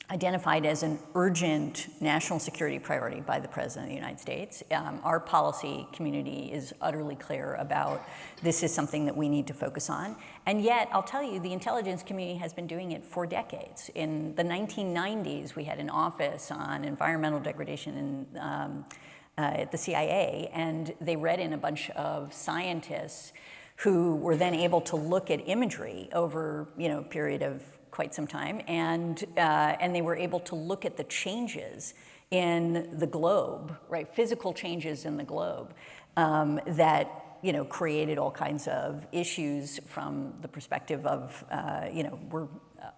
identified as an urgent national security priority by the President of the United States. Our policy community is utterly clear about this is something that we need to focus on. And yet, I'll tell you, the intelligence community has been doing it for decades. In the 1990s, we had an office on environmental degradation at the CIA, and they read in a bunch of scientists who were then able to look at imagery over a period of quite some time, and they were able to look at the changes in the globe, right? Physical changes in the globe that created all kinds of issues from the perspective of we're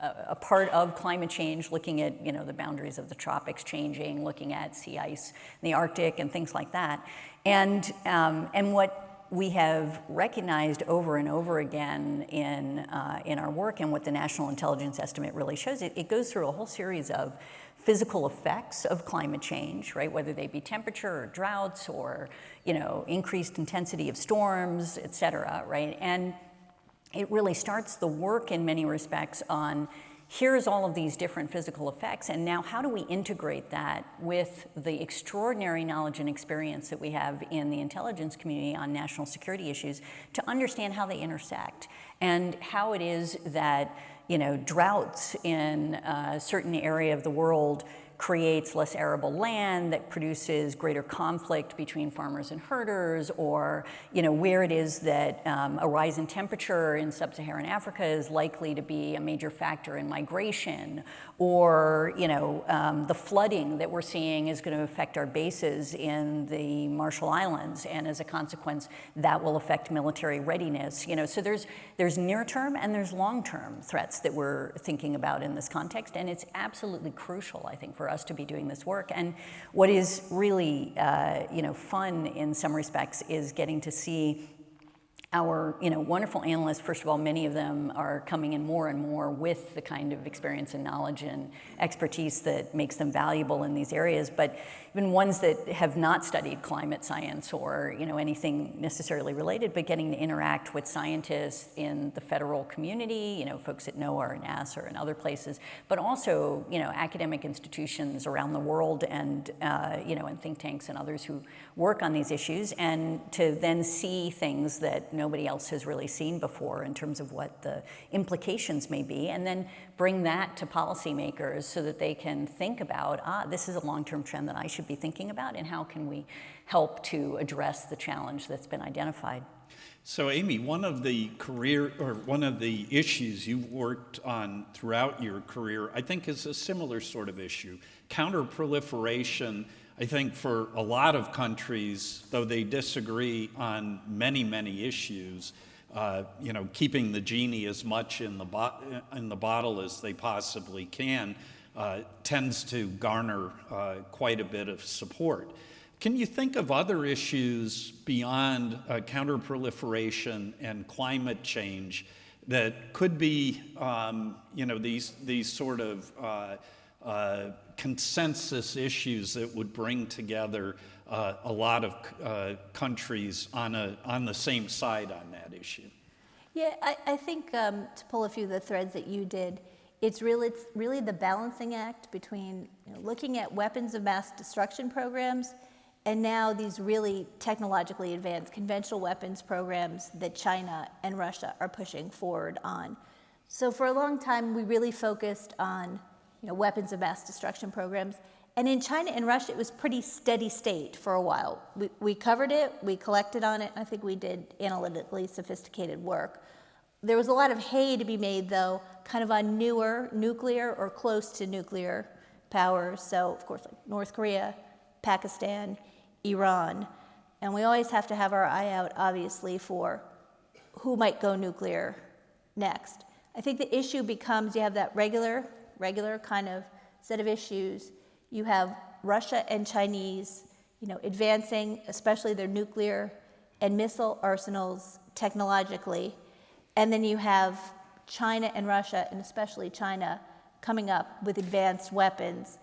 a part of climate change, looking at the boundaries of the tropics changing, looking at sea ice in the Arctic and things like that, and what we have recognized over and over again in our work, and what the National Intelligence Estimate really shows, it goes through a whole series of physical effects of climate change, right? Whether they be temperature or droughts or increased intensity of storms, et cetera, right? And it really starts the work in many respects on here's all of these different physical effects, and now how do we integrate that with the extraordinary knowledge and experience that we have in the intelligence community on national security issues to understand how they intersect and how it is that droughts in a certain area of the world creates less arable land that produces greater conflict between farmers and herders, or where it is that a rise in temperature in sub-Saharan Africa is likely to be a major factor in migration, or the flooding that we're seeing is going to affect our bases in the Marshall Islands, and as a consequence that will affect military readiness. So there's near-term and there's long-term threats that we're thinking about in this context, and it's absolutely crucial, I think, for us to be doing this work. And what is really fun in some respects is getting to see our wonderful analysts. First of all, many of them are coming in more and more with the kind of experience and knowledge and expertise that makes them valuable in these areas, but even ones that have not studied climate science or anything necessarily related, but getting to interact with scientists in the federal community, folks at NOAA and Asst or in other places, but also academic institutions around the world and and think tanks and others who work on these issues, and to then see things that nobody else has really seen before in terms of what the implications may be, and then bring that to policymakers so that they can think about, this is a long-term trend that I should be thinking about, and how can we help to address the challenge that's been identified. So Amy, one of the issues you've worked on throughout your career, I think, is a similar sort of issue. Counterproliferation, I think for a lot of countries, though they disagree on many, many issues, keeping the genie as much in the bottle as they possibly can tends to garner quite a bit of support. Can you think of other issues beyond counterproliferation and climate change that could be, these sort of consensus issues that would bring together a lot of countries on the same side on that issue? Yeah, I think to pull a few of the threads that you did, it's really the balancing act between looking at weapons of mass destruction programs and now these really technologically advanced conventional weapons programs that China and Russia are pushing forward on. So for a long time, we really focused on weapons of mass destruction programs. And in China and Russia, it was pretty steady state for a while. We covered it, we collected on it, I think we did analytically sophisticated work. There was a lot of hay to be made, though, kind of on newer nuclear or close to nuclear powers. So, of course, like North Korea, Pakistan, Iran. And we always have to have our eye out, obviously, for who might go nuclear next. I think the issue becomes you have that regular kind of set of issues. You have Russia and Chinese, advancing, especially their nuclear and missile arsenals technologically. And then you have China and Russia, and especially China, coming up with advanced weapons.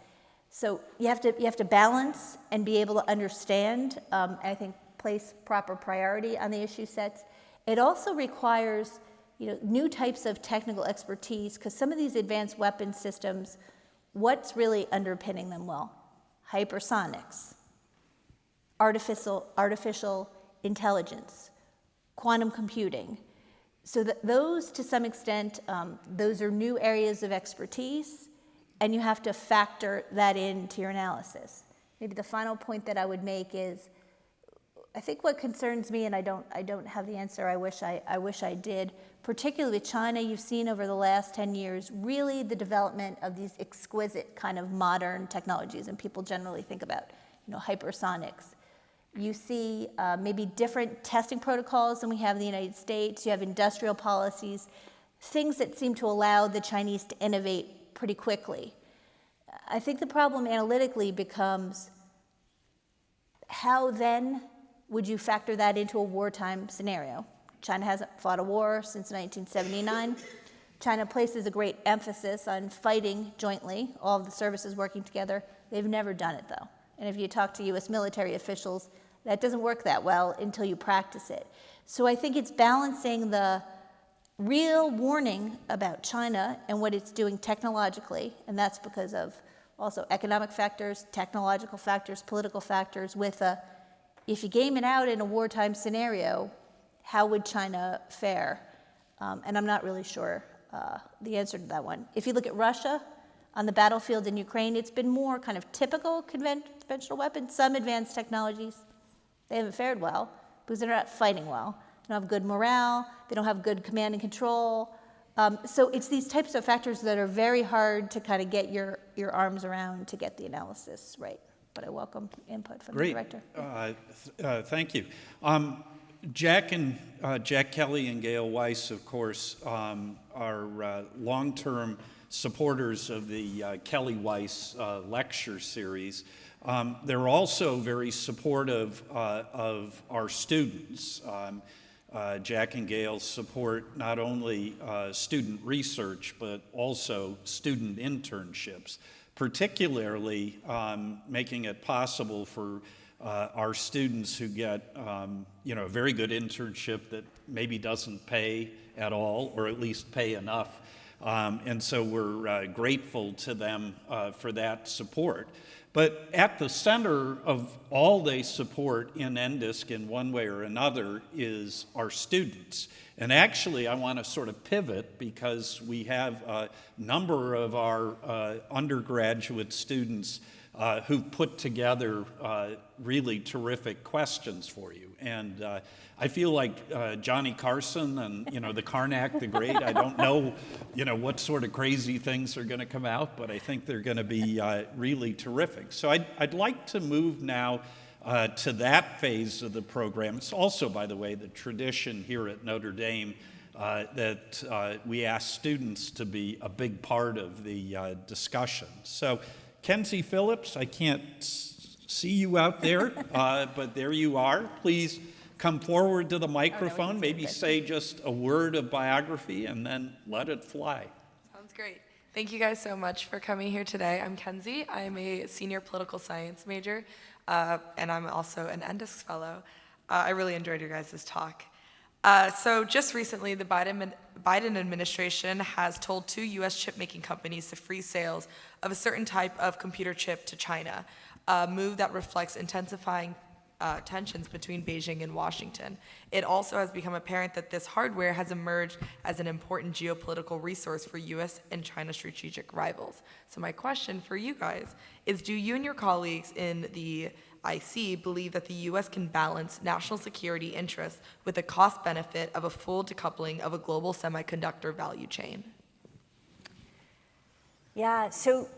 So you have to balance and be able to understand, and I think place proper priority on the issue sets. It also requires new types of technical expertise, because some of these advanced weapon systems, what's really underpinning them? Well, hypersonics, artificial intelligence, quantum computing. So that those, to some extent, those are new areas of expertise, and you have to factor that into your analysis. Maybe the final point that I would make is, I think what concerns me, and I don't have the answer, I wish I did, particularly with China, you've seen over the last 10 years, really the development of these exquisite kind of modern technologies, and people generally think about, hypersonics. You see maybe different testing protocols than we have in the United States. You have industrial policies, things that seem to allow the Chinese to innovate pretty quickly. I think the problem analytically becomes, how then would you factor that into a wartime scenario? China hasn't fought a war since 1979. China places a great emphasis on fighting jointly, all of the services working together. They've never done it, though. And if you talk to U.S. military officials, that doesn't work that well until you practice it. So I think it's balancing the real warning about China and what it's doing technologically, and that's because of also economic factors, technological factors, political factors, with if you game it out in a wartime scenario, how would China fare? And I'm not really sure the answer to that one. If you look at Russia on the battlefield in Ukraine, it's been more kind of typical conventional weapons, some advanced technologies. They haven't fared well because they're not fighting well. They don't have good morale. They don't have good command and control. So it's these types of factors that are very hard to kind of get your arms around to get the analysis right. But I welcome input from the director. Thank you. Jack Kelly and Gail Weiss, of course, are long-term supporters of the Kelly-Weiss lecture series. They're also very supportive of our students. Jack and Gail support not only student research, but also student internships, particularly making it possible for our students who get a very good internship that maybe doesn't pay at all, or at least pay enough. And so we're grateful to them for that support. But at the center of all they support in NDISC in one way or another is our students. And actually, I want to sort of pivot because we have a number of our undergraduate students who've put together really terrific questions for you. And I feel like Johnny Carson and, the Karnak the Great. I don't know, what sort of crazy things are going to come out, but I think they're going to be really terrific. So I'd like to move now to that phase of the program. It's also, by the way, the tradition here at Notre Dame that we ask students to be a big part of the discussion. So, Kenzie Phillips, I can't see you out there, but there you are. Please come forward to the microphone, maybe say just a word of biography, and then let it fly. Sounds great. Thank you guys so much for coming here today. I'm Kenzie. I'm a senior political science major, and I'm also an NDISC fellow. I really enjoyed your guys' talk. So just recently, the Biden administration has told 2 U.S. chip-making companies to freeze sales of a certain type of computer chip to China, a move that reflects intensifying tensions between Beijing and Washington. It also has become apparent that this hardware has emerged as an important geopolitical resource for U.S. and China strategic rivals. So my question for you guys is, do you and your colleagues in the IC believe that the U.S. can balance national security interests with the cost benefit of a full decoupling of a global semiconductor value chain? Yeah, so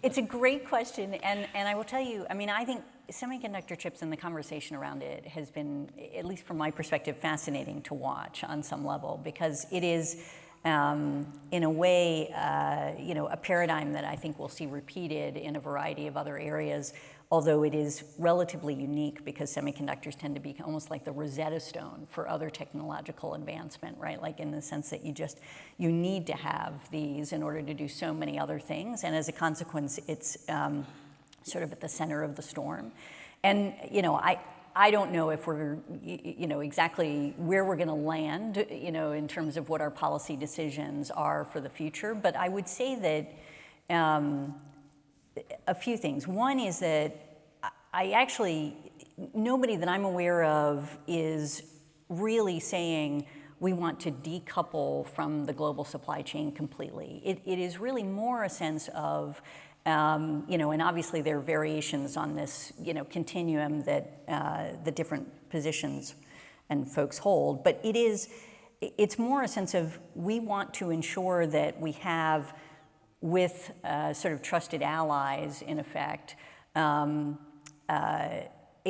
it's a great question, and I will tell you, I think semiconductor chips and the conversation around it has been, at least from my perspective, fascinating to watch on some level, because it is, in a way, a paradigm that I think we'll see repeated in a variety of other areas, although it is relatively unique because semiconductors tend to be almost like the Rosetta Stone for other technological advancement, right? Like in the sense that you need to have these in order to do so many other things, and as a consequence, it's sort of at the center of the storm. And, I don't know if we're, exactly where we're going to land, in terms of what our policy decisions are for the future. But I would say that a few things. One is that nobody that I'm aware of is really saying we want to decouple from the global supply chain completely. It is really more a sense of, and obviously there are variations on this, continuum that the different positions and folks hold, but it's more a sense of we want to ensure that we have, with sort of trusted allies, in effect, a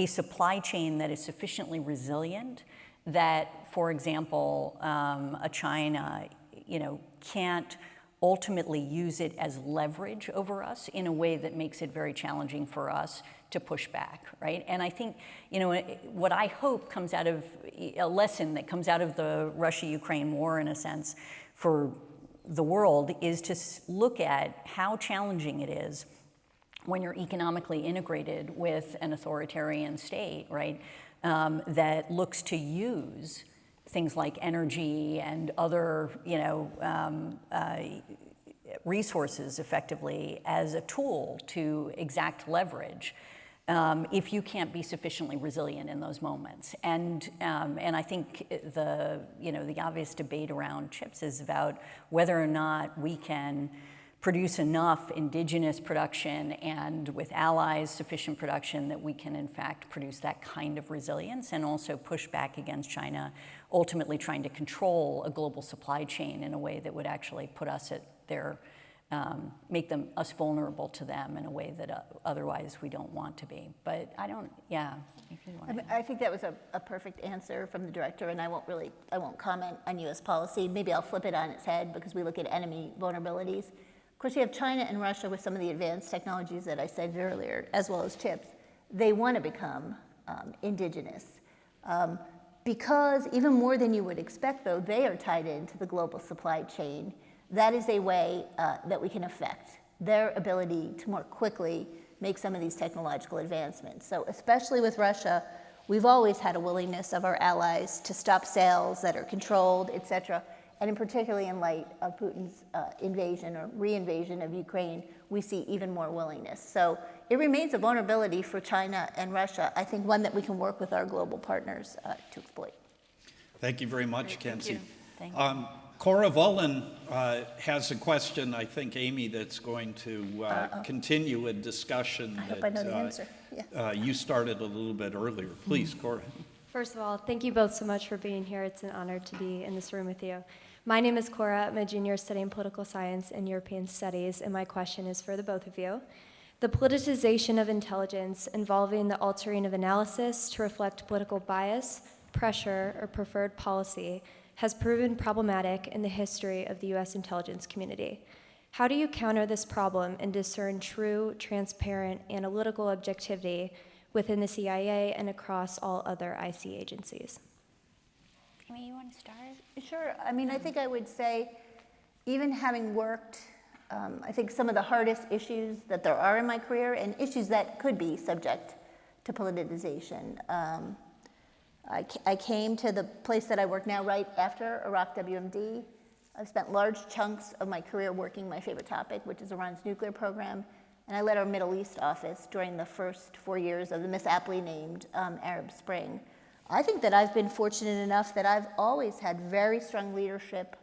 supply chain that is sufficiently resilient that, for example, a China, can't ultimately use it as leverage over us in a way that makes it very challenging for us to push back, right? And I think, what I hope comes out of a lesson that comes out of the Russia-Ukraine war, in a sense, for the world, is to look at how challenging it is when you're economically integrated with an authoritarian state, right, that looks to use things like energy and other, resources effectively as a tool to exact leverage, if you can't be sufficiently resilient in those moments. And I think the obvious debate around chips is about whether or not we can produce enough indigenous production and with allies sufficient production that we can in fact produce that kind of resilience and also push back against China, ultimately trying to control a global supply chain in a way that would actually put us at their, make us vulnerable to them in a way that otherwise we don't want to be. But I don't, yeah. If you want I think that was a perfect answer from the director, and I won't comment on U.S. policy. Maybe I'll flip it on its head because we look at enemy vulnerabilities. Of course, you have China and Russia with some of the advanced technologies that I said earlier, as well as chips. They want to become indigenous. Because even more than you would expect, though, they are tied into the global supply chain. That is a way that we can affect their ability to more quickly make some of these technological advancements. So especially with Russia, we've always had a willingness of our allies to stop sales that are controlled, et cetera. And in particularly in light of Putin's invasion or re-invasion of Ukraine, we see even more willingness. So it remains a vulnerability for China and Russia, I think one that we can work with our global partners to exploit. Thank you very much, Kenzie. Thank you. Cora Vullen has a question, I think, Amy, that's going to continue a discussion I hope I know the answer. Yeah. you started a little bit earlier. Please, Cora. First of all, thank you both so much for being here. It's an honor to be in this room with you. My name is Cora. I'm a junior studying political science and European studies, and my question is for the both of you. The politicization of intelligence involving the altering of analysis to reflect political bias, pressure, or preferred policy has proven problematic in the history of the U.S. intelligence community. How do you counter this problem and discern true, transparent, analytical objectivity within the CIA and across all other IC agencies? Amy, you want to start? Sure. I mean, I think I would say, even having worked, I think some of the hardest issues that there are in my career, and issues that could be subject to politicization. I came to the place that I work now right after Iraq WMD. I've spent large chunks of my career working my favorite topic, which is Iran's nuclear program, and I led our Middle East office during the first 4 years of the misaptly named Arab Spring. I think that I've been fortunate enough that I've always had very strong leadership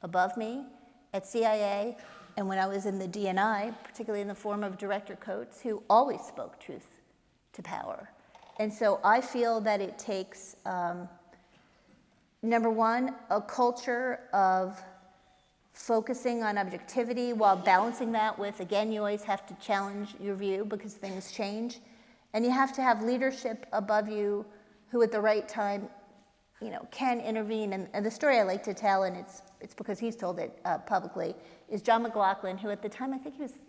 above me at CIA, and when I was in the DNI, particularly in the form of Director Coates, who always spoke truth to power. And so I feel that it takes, number one, a culture of focusing on objectivity while balancing that with, again, you always have to challenge your view because things change. And you have to have leadership above you who at the right time, can intervene. And the story I like to tell, and it's because he's told it publicly, is John McLaughlin, who at the time, I think he was,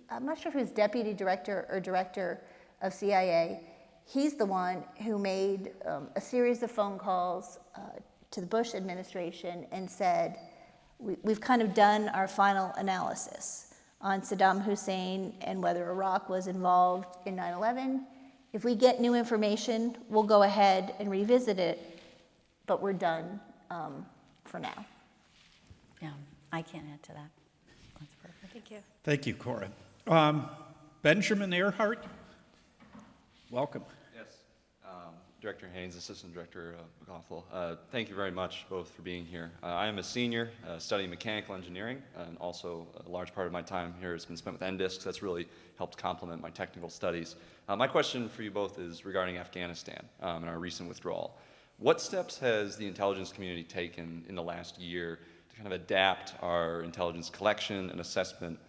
I'm not sure if he was deputy director or director of CIA. He's the one who made a series of phone calls to the Bush administration and said, we've kind of done our final analysis on Saddam Hussein and whether Iraq was involved in 9/11. If we get new information, we'll go ahead and revisit it, but we're done for now. Yeah, I can't add to that. That's perfect. Thank you. Thank you, Cora. Benjamin Earhart, welcome. Yes, Director Haines, Assistant Director McAuliffe. Thank you very much both for being here. I am a senior studying mechanical engineering, and also a large part of my time here has been spent with NDISCs. That's really helped complement my technical studies. My question for you both is regarding Afghanistan and our recent withdrawal. What steps has the intelligence community taken in the last year to kind of adapt our intelligence collection and assessment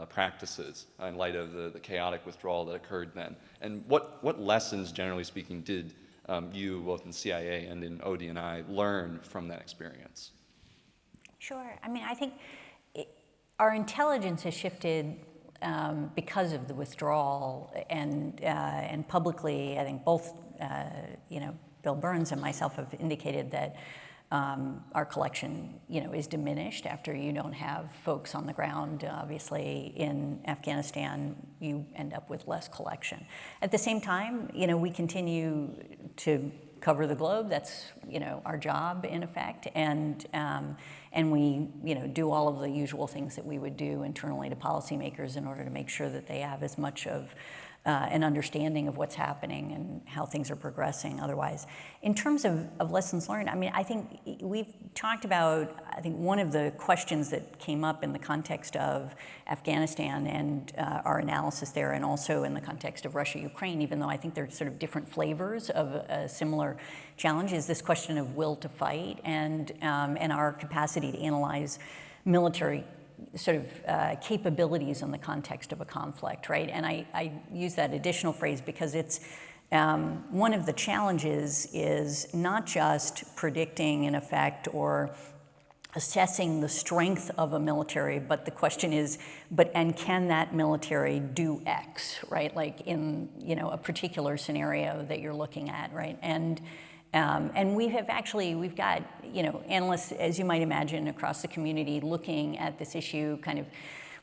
practices in light of the chaotic withdrawal that occurred then? And what lessons, generally speaking, did you, both in CIA and in OD&I, learn from that experience? Sure. I mean, I think our intelligence has shifted because of the withdrawal, and publicly, I think both, Bill Burns and myself have indicated that our collection, is diminished after you don't have folks on the ground. Obviously, in Afghanistan, you end up with less collection. At the same time, we continue to cover the globe. That's, our job in effect, and we, do all of the usual things that we would do internally to policymakers in order to make sure that they have as much of an understanding of what's happening and how things are progressing otherwise. In terms of lessons learned, I mean, I think we've talked about, I think one of the questions that came up in the context of Afghanistan and our analysis there, and also in the context of Russia-Ukraine, even though I think they're sort of different flavors of a similar challenge, is this question of will to fight and our capacity to analyze military sort of capabilities in the context of a conflict, right? And I use that additional phrase because it's one of the challenges is not just predicting an effect or assessing the strength of a military, but the question is, and can that military do X, right? Like in, a particular scenario that you're looking at, right? And we've got, analysts, as you might imagine, across the community looking at this issue, kind of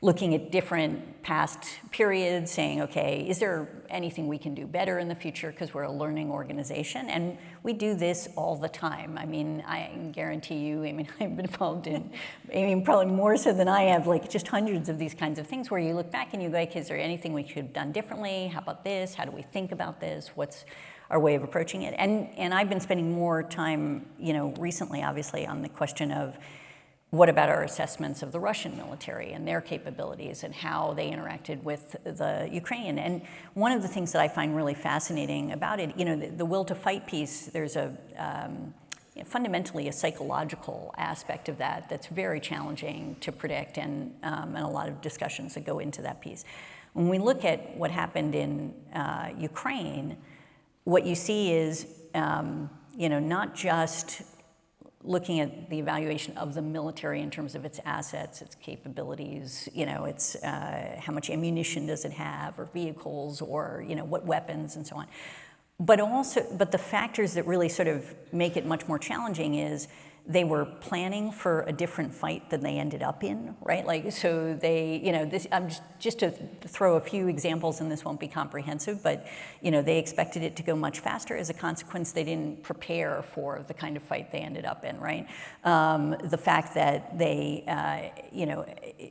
looking at different past periods, saying, okay, is there anything we can do better in the future because we're a learning organization? And we do this all the time. I mean, I can guarantee you, I've been involved in, probably more so than I have, like just hundreds of these kinds of things where you look back and you go, like, is there anything we could have done differently? How about this? How do we think about this? What's our way of approaching it? And I've been spending more time, recently, obviously, on the question of what about our assessments of the Russian military and their capabilities and how they interacted with the Ukrainian? And one of the things that I find really fascinating about it, the will to fight piece, there's fundamentally a psychological aspect of that that's very challenging to predict, and a lot of discussions that go into that piece. When we look at what happened in Ukraine, what you see is, not just looking at the evaluation of the military in terms of its assets, its capabilities, its how much ammunition does it have, or vehicles, or what weapons and so on. But the factors that really sort of make it much more challenging is they were planning for a different fight than they ended up in, right? Like, so they, just to throw a few examples, and this won't be comprehensive, but, they expected it to go much faster. As a consequence, they didn't prepare for the kind of fight they ended up in, right? The fact that they,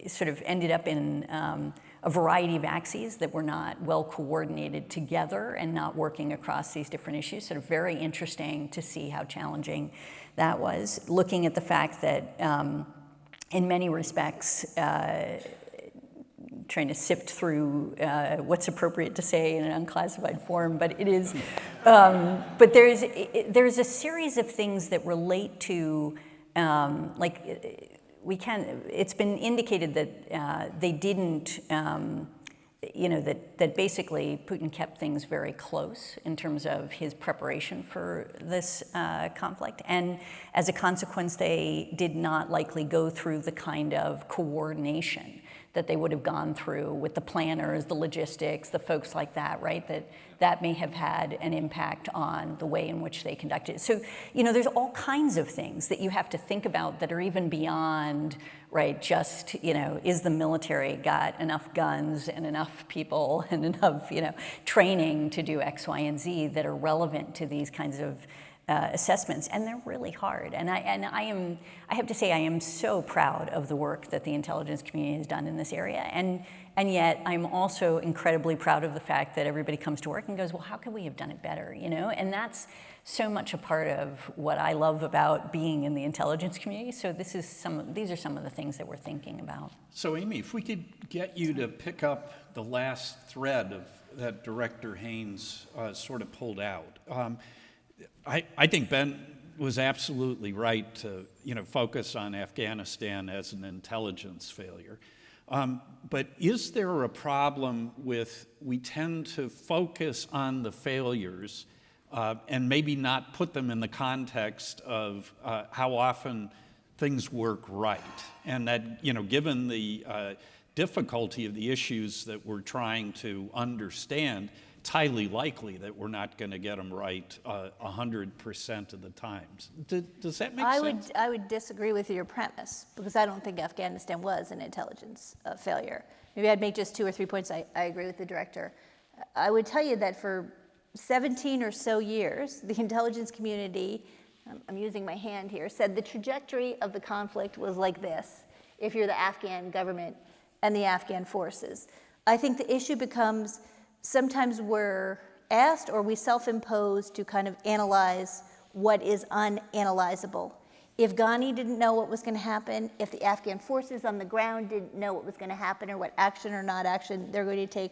sort of ended up in a variety of axes that were not well coordinated together and not working across these different issues. Sort of very interesting to see how challenging that was. Looking at the fact that in many respects, trying to sift through what's appropriate to say in an unclassified form, but it is, but there's a series of things that relate to, it's been indicated that they didn't, that basically Putin kept things very close in terms of his preparation for this conflict. And as a consequence, they did not likely go through the kind of coordination that they would have gone through with the planners, the logistics, the folks like that, right? That may have had an impact on the way in which they conducted it. So, there's all kinds of things that you have to think about that are even beyond, right, just, is the military got enough guns and enough people and enough, training to do X, Y, and Z that are relevant to these kinds of assessments, and they're really hard. And I have to say, I am so proud of the work that the intelligence community has done in this area, and yet I'm also incredibly proud of the fact that everybody comes to work and goes, well, how could we have done it better, And that's so much a part of what I love about being in the intelligence community. So these are some of the things that we're thinking about. So Amy, if we could get you to pick up the last thread of that Director Haines sort of pulled out. I think Ben was absolutely right to focus on Afghanistan as an intelligence failure. But is there a problem with we tend to focus on the failures and maybe not put them in the context of how often things work right? And that, given the difficulty of the issues that we're trying to understand, it's highly likely that we're not going to get them right 100% of the times. Does that make sense? I would disagree with your premise, because I don't think Afghanistan was an intelligence failure. Maybe I'd make just 2 or 3 points. I agree with the director. I would tell you that for 17 or so years, the intelligence community, I'm using my hand here, said the trajectory of the conflict was like this, if you're the Afghan government and the Afghan forces. I think the issue becomes, sometimes we're asked or we self-impose to kind of analyze what is unanalyzable. If Ghani didn't know what was going to happen, if the Afghan forces on the ground didn't know what was going to happen or what action or not action they're going to take,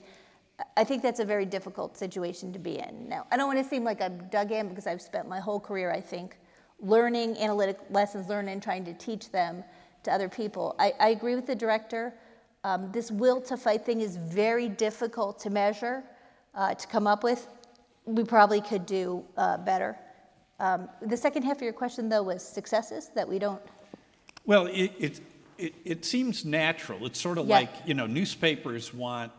I think that's a very difficult situation to be in. Now, I don't want to seem like I'm dug in, because I've spent my whole career, I think, learning analytic lessons learned and trying to teach them to other people. I agree with the director. This will to fight thing is very difficult to measure, to come up with. We probably could do better. The second half of your question, though, was successes that we don't. Well, it seems natural. It's sort of like, newspapers want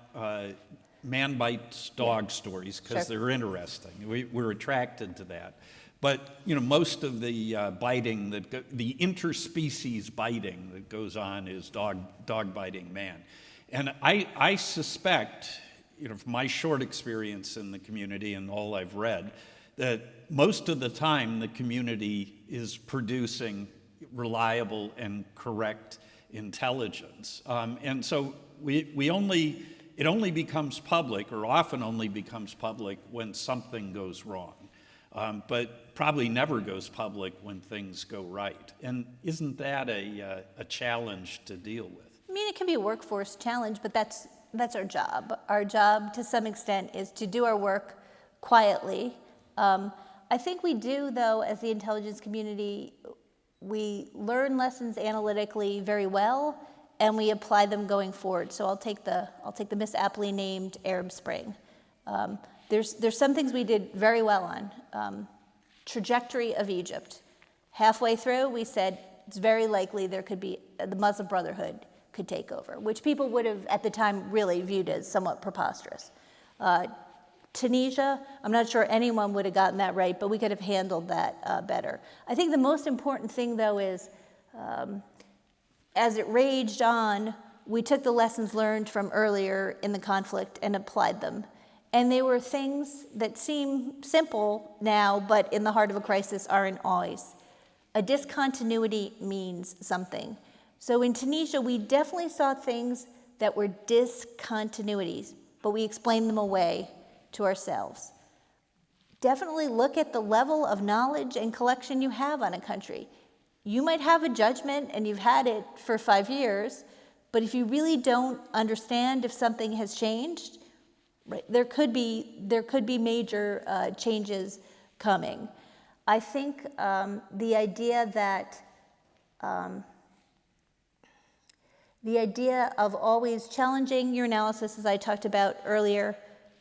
man bites dog stories because they're interesting. We're attracted to that. But most of the biting the interspecies biting that goes on is dog biting man, and I suspect, from my short experience in the community and all I've read, that most of the time the community is producing reliable and correct intelligence, and so it only becomes public, or often only becomes public, when something goes wrong. but probably never goes public when things go right. And isn't that a challenge to deal with? I mean, it can be a workforce challenge, but that's our job. Our job, to some extent, is to do our work quietly. I think we do, though, as the intelligence community, we learn lessons analytically very well, and we apply them going forward. So I'll take the misaptly named Arab Spring. There's some things we did very well on. Trajectory of Egypt. Halfway through, we said it's very likely there could be the Muslim Brotherhood could take over, which people would have at the time really viewed as somewhat preposterous. Tunisia, I'm not sure anyone would have gotten that right, but we could have handled that better. I think the most important thing, though, is as it raged on, we took the lessons learned from earlier in the conflict and applied them. And they were things that seem simple now, but in the heart of a crisis aren't always. A discontinuity means something. So in Tunisia, we definitely saw things that were discontinuities, but we explained them away to ourselves. Definitely look at the level of knowledge and collection you have on a country. You might have a judgment and you've had it for 5 years, but if you really don't understand if something has changed, right, there could be major changes coming. I think the idea of always challenging your analysis, as I talked about earlier,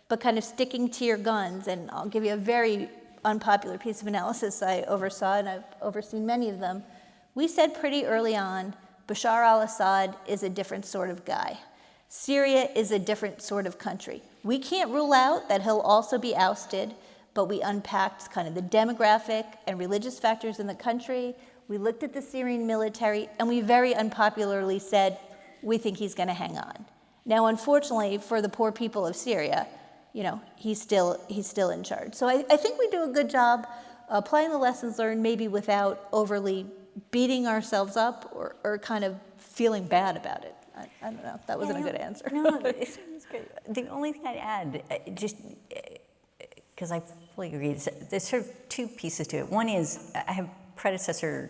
but kind of sticking to your guns. And I'll give you a very unpopular piece of analysis I oversaw, and I've overseen many of them. We said pretty early on, Bashar al-Assad is a different sort of guy. Syria is a different sort of country. We can't rule out that he'll also be ousted, but we unpacked kind of the demographic and religious factors in the country. We looked at the Syrian military, and we very unpopularly said, we think he's going to hang on. Now, unfortunately, for the poor people of Syria, he's still in charge. So I think we do a good job applying the lessons learned, maybe without overly beating ourselves up or kind of feeling bad about it. I don't know. That wasn't a good answer. No, it was good. The only thing I'd add, just because I fully agree, there's sort of two pieces to it. One is I have predecessor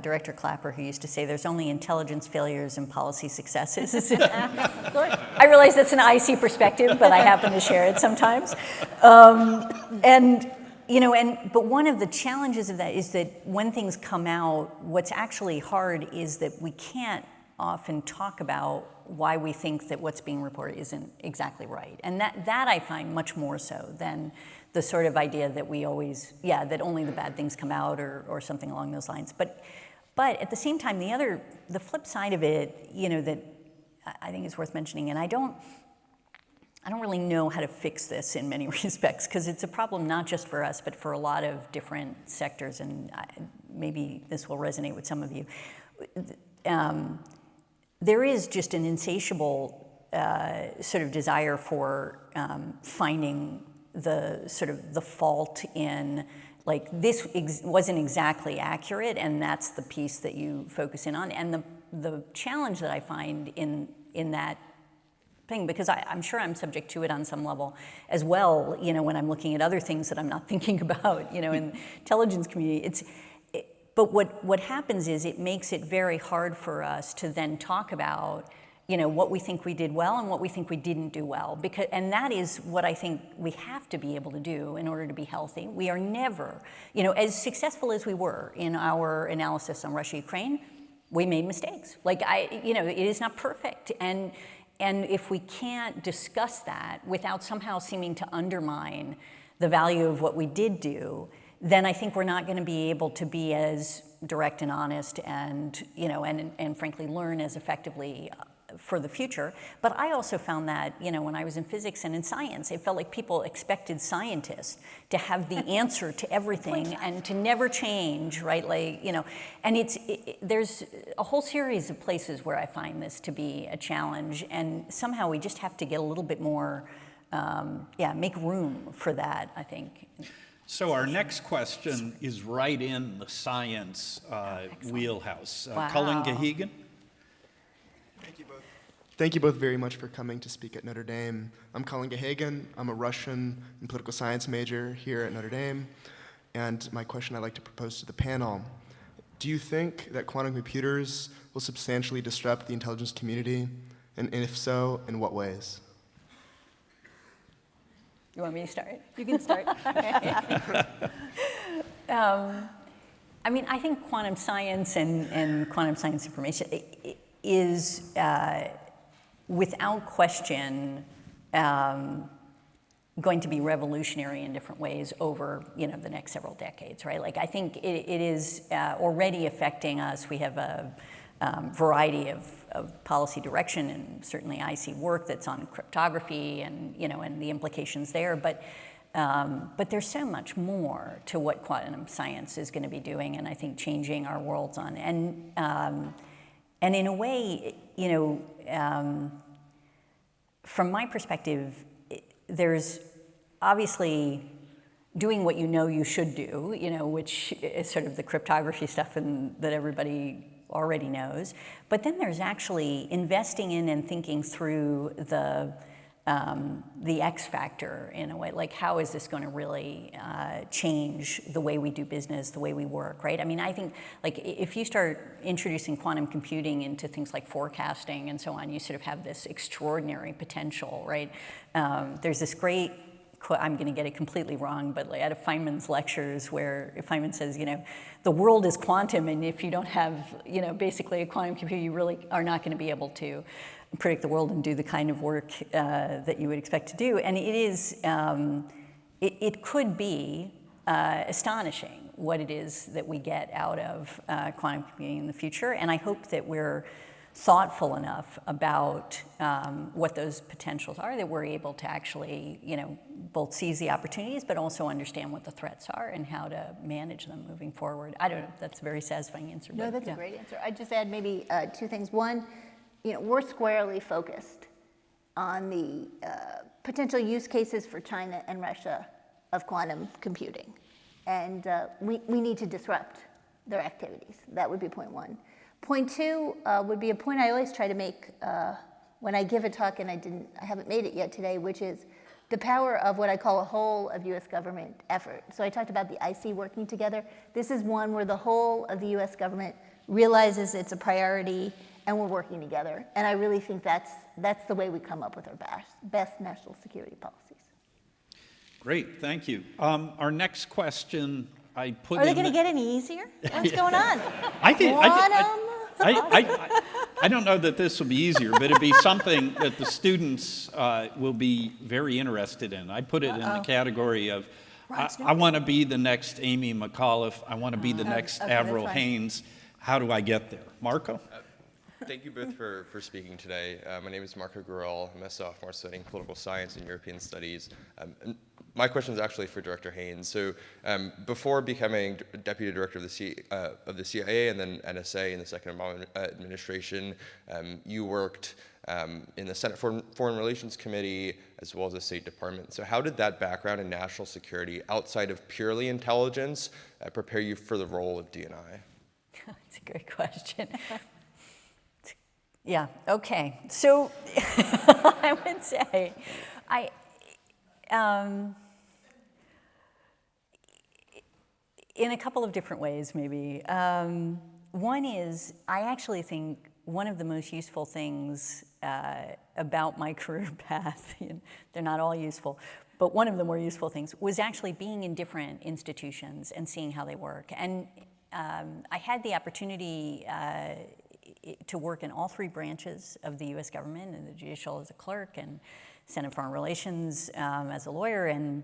Director Clapper who used to say there's only intelligence failures and policy successes. I realize that's an icy perspective, but I happen to share it sometimes. But one of the challenges of that is that when things come out, what's actually hard is that we can't often talk about why we think that what's being reported isn't exactly right. And that I find much more so than the sort of idea that we always, that only the bad things come out or something along those lines. But at the same time, the flip side of it, that I think is worth mentioning, and I don't really know how to fix this in many respects, because it's a problem not just for us, but for a lot of different sectors, and maybe this will resonate with some of you. There is just an insatiable sort of desire for finding the fault in, like, this wasn't exactly accurate, and that's the piece that you focus in on. And the challenge that I find in that thing, because I'm sure I'm subject to it on some level as well, when I'm looking at other things that I'm not thinking about, in the intelligence community, but what happens is it makes it very hard for us to then talk about, what we think we did well and what we think we didn't do well. And that is what I think we have to be able to do in order to be healthy. We are never, as successful as we were in our analysis on Russia-Ukraine, we made mistakes. It is not perfect. And if we can't discuss that without somehow seeming to undermine the value of what we did do, then I think we're not going to be able to be as direct and honest and frankly learn as effectively for the future. But I also found that, when I was in physics and in science, it felt like people expected scientists to have the answer to everything and to never change, right? And there's a whole series of places where I find this to be a challenge, and somehow we just have to get a little bit more, make room for that, I think. So our next question is right in the science wheelhouse. Wow. Cullen Gahegan? Thank you both very much for coming to speak at Notre Dame. I'm Cullen Gahegan. I'm a Russian and political science major here at Notre Dame. And my question I'd like to propose to the panel, do you think that quantum computers will substantially disrupt the intelligence community? And if so, in what ways? You want me to start? You can start. I mean, I think quantum science and quantum science information is, without question, going to be revolutionary in different ways over, the next several decades, right? Like, I think it is already affecting us. We have a variety of policy direction, and certainly I see work that's on cryptography and, and the implications there. But there's so much more to what quantum science is going to be doing, and I think changing our worlds on. And in a way, from my perspective, there's obviously doing what you should do, which is sort of the cryptography stuff that everybody already knows. But then there's actually investing in and thinking through the X factor in a way, like how is this going to really change the way we do business, the way we work, right? I mean, I think like if you start introducing quantum computing into things like forecasting and so on, you sort of have this extraordinary potential, right? There's this great quote, I'm going to get it completely wrong, but like out of Feynman's lectures where Feynman says, the world is quantum, and if you don't have, basically a quantum computer, you really are not going to be able to predict the world and do the kind of work that you would expect to do. And it is, it could be astonishing what it is that we get out of quantum computing in the future. And I hope that we're thoughtful enough about what those potentials are, that we're able to actually, both seize the opportunities, but also understand what the threats are and how to manage them moving forward. I don't know if that's a very satisfying answer. No, but, that's yeah. a great answer. I'd just add maybe two things. One, we're squarely focused on the potential use cases for China and Russia of quantum computing. And we need to disrupt their activities. That would be point one. Point two would be a point I always try to make when I give a talk, and I haven't made it yet today, which is the power of what I call a whole of U.S. government effort. So I talked about the IC working together. This is one where the whole of the U.S. government realizes it's a priority, and we're working together. And I really think that's the way we come up with our best national security policies. Great, thank you. Our next question, I put Are they going to get any easier? What's going on? I don't know that this will be easier, but it'd be something that the students will be very interested in. I put it in the category of, I want to be the next Amy McAuliffe. I want to be the next Avril Haines. How do I get there? Marco? Thank you both for speaking today. My name is Marco Guerrell. I'm a sophomore studying political science and European studies. My question is actually for Director Haines. So before becoming Deputy Director of the CIA and then NSA in the Second Obama administration, you worked in the Senate Foreign Relations Committee as well as the State Department. So how did that background in national security outside of purely intelligence prepare you for the role of DNI? That's a great question. Yeah, okay. So I would say in a couple of different ways, maybe. One is, I actually think one of the most useful things about my career path, they're not all useful, but one of the more useful things was actually being in different institutions and seeing how they work. And I had the opportunity to work in all three branches of the U.S. government, in the judicial as a clerk, and Senate Foreign Relations as a lawyer, and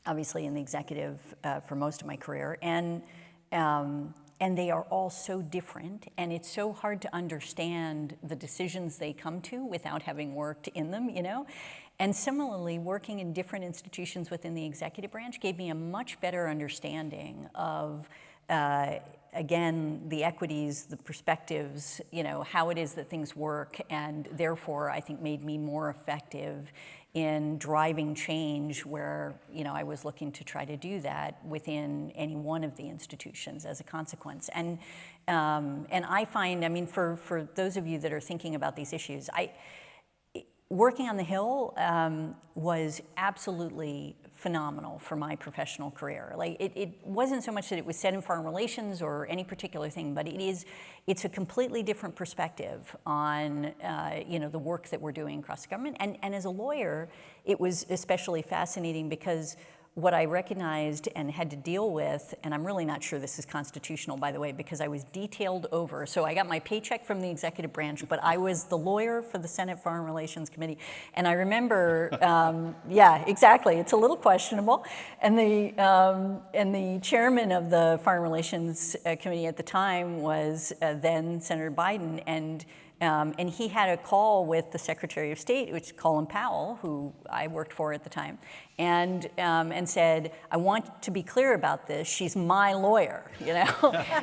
obviously in the executive for most of my career. And they are all so different, and it's so hard to understand the decisions they come to without having worked in them, And similarly, working in different institutions within the executive branch gave me a much better understanding of again, the equities, the perspectives, how it is that things work, and therefore I think made me more effective in driving change where, I was looking to try to do that within any one of the institutions as a consequence. And I find, for those of you that are thinking about these issues, working on the Hill was absolutely phenomenal for my professional career. Like it wasn't so much that it was set in foreign relations or any particular thing, but it's a completely different perspective on the work that we're doing across the government. And as a lawyer, it was especially fascinating because what I recognized and had to deal with, and I'm really not sure this is constitutional, by the way, because I was detailed over. So I got my paycheck from the executive branch, but I was the lawyer for the Senate Foreign Relations Committee. And I remember, yeah, exactly, it's a little questionable. And the chairman of the Foreign Relations Committee at the time was then Senator Biden, and he had a call with the Secretary of State, which is Colin Powell, who I worked for at the time, and said, I want to be clear about this. She's my lawyer,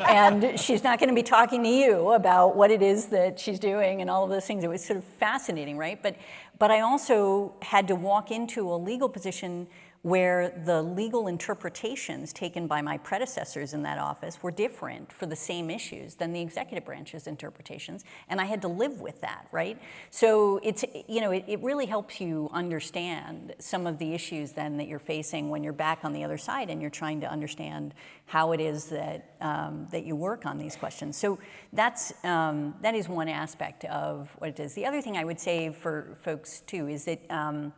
and she's not going to be talking to you about what it is that she's doing and all of those things. It was sort of fascinating, right? But I also had to walk into a legal position where the legal interpretations taken by my predecessors in that office were different for the same issues than the executive branch's interpretations, and I had to live with that, right? So it really helps you understand some of the issues then that you're facing when you're back on the other side and you're trying to understand how it is that that you work on these questions. So that is one aspect of what it is. The other thing I would say for folks too is that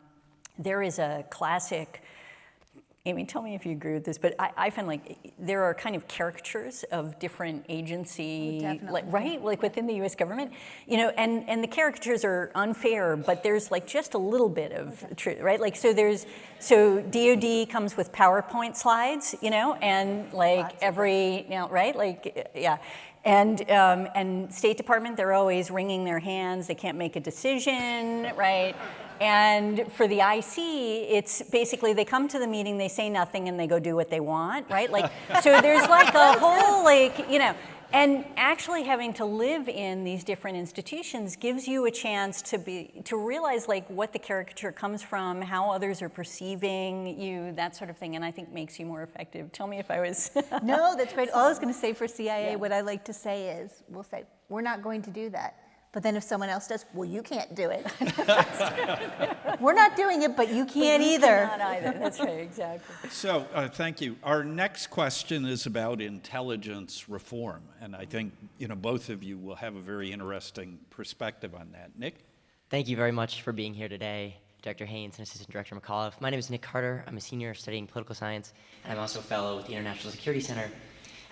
there is a classic, Amy, tell me if you agree with this, but I find like there are kind of caricatures of different agency, right? Like within the US government, and the caricatures are unfair, but there's like just a little bit of truth, right? Like, so DOD comes with PowerPoint slides, and like right? Like, yeah. And State Department, they're always wringing their hands. They can't make a decision, right? And for the IC, it's basically they come to the meeting, they say nothing, and they go do what they want, right? Like, so there's like a whole, and actually having to live in these different institutions gives you a chance to realize like what the caricature comes from, how others are perceiving you, that sort of thing, and I think makes you more effective. Tell me if I was... No, that's great. All I was going to say for CIA, what I like to say is, we'll say, we're not going to do that. But then if someone else does, well, you can't do it. We're not doing it, but you can't either. Not either. That's right, exactly. So, thank you. Our next question is about intelligence reform, and I think both of you will have a very interesting perspective on that. Nick? Thank you very much for being here today, Director Haines and Assistant Director McAuliffe. My name is Nick Carter. I'm a senior studying political science, and I'm also a fellow with the International Security Center.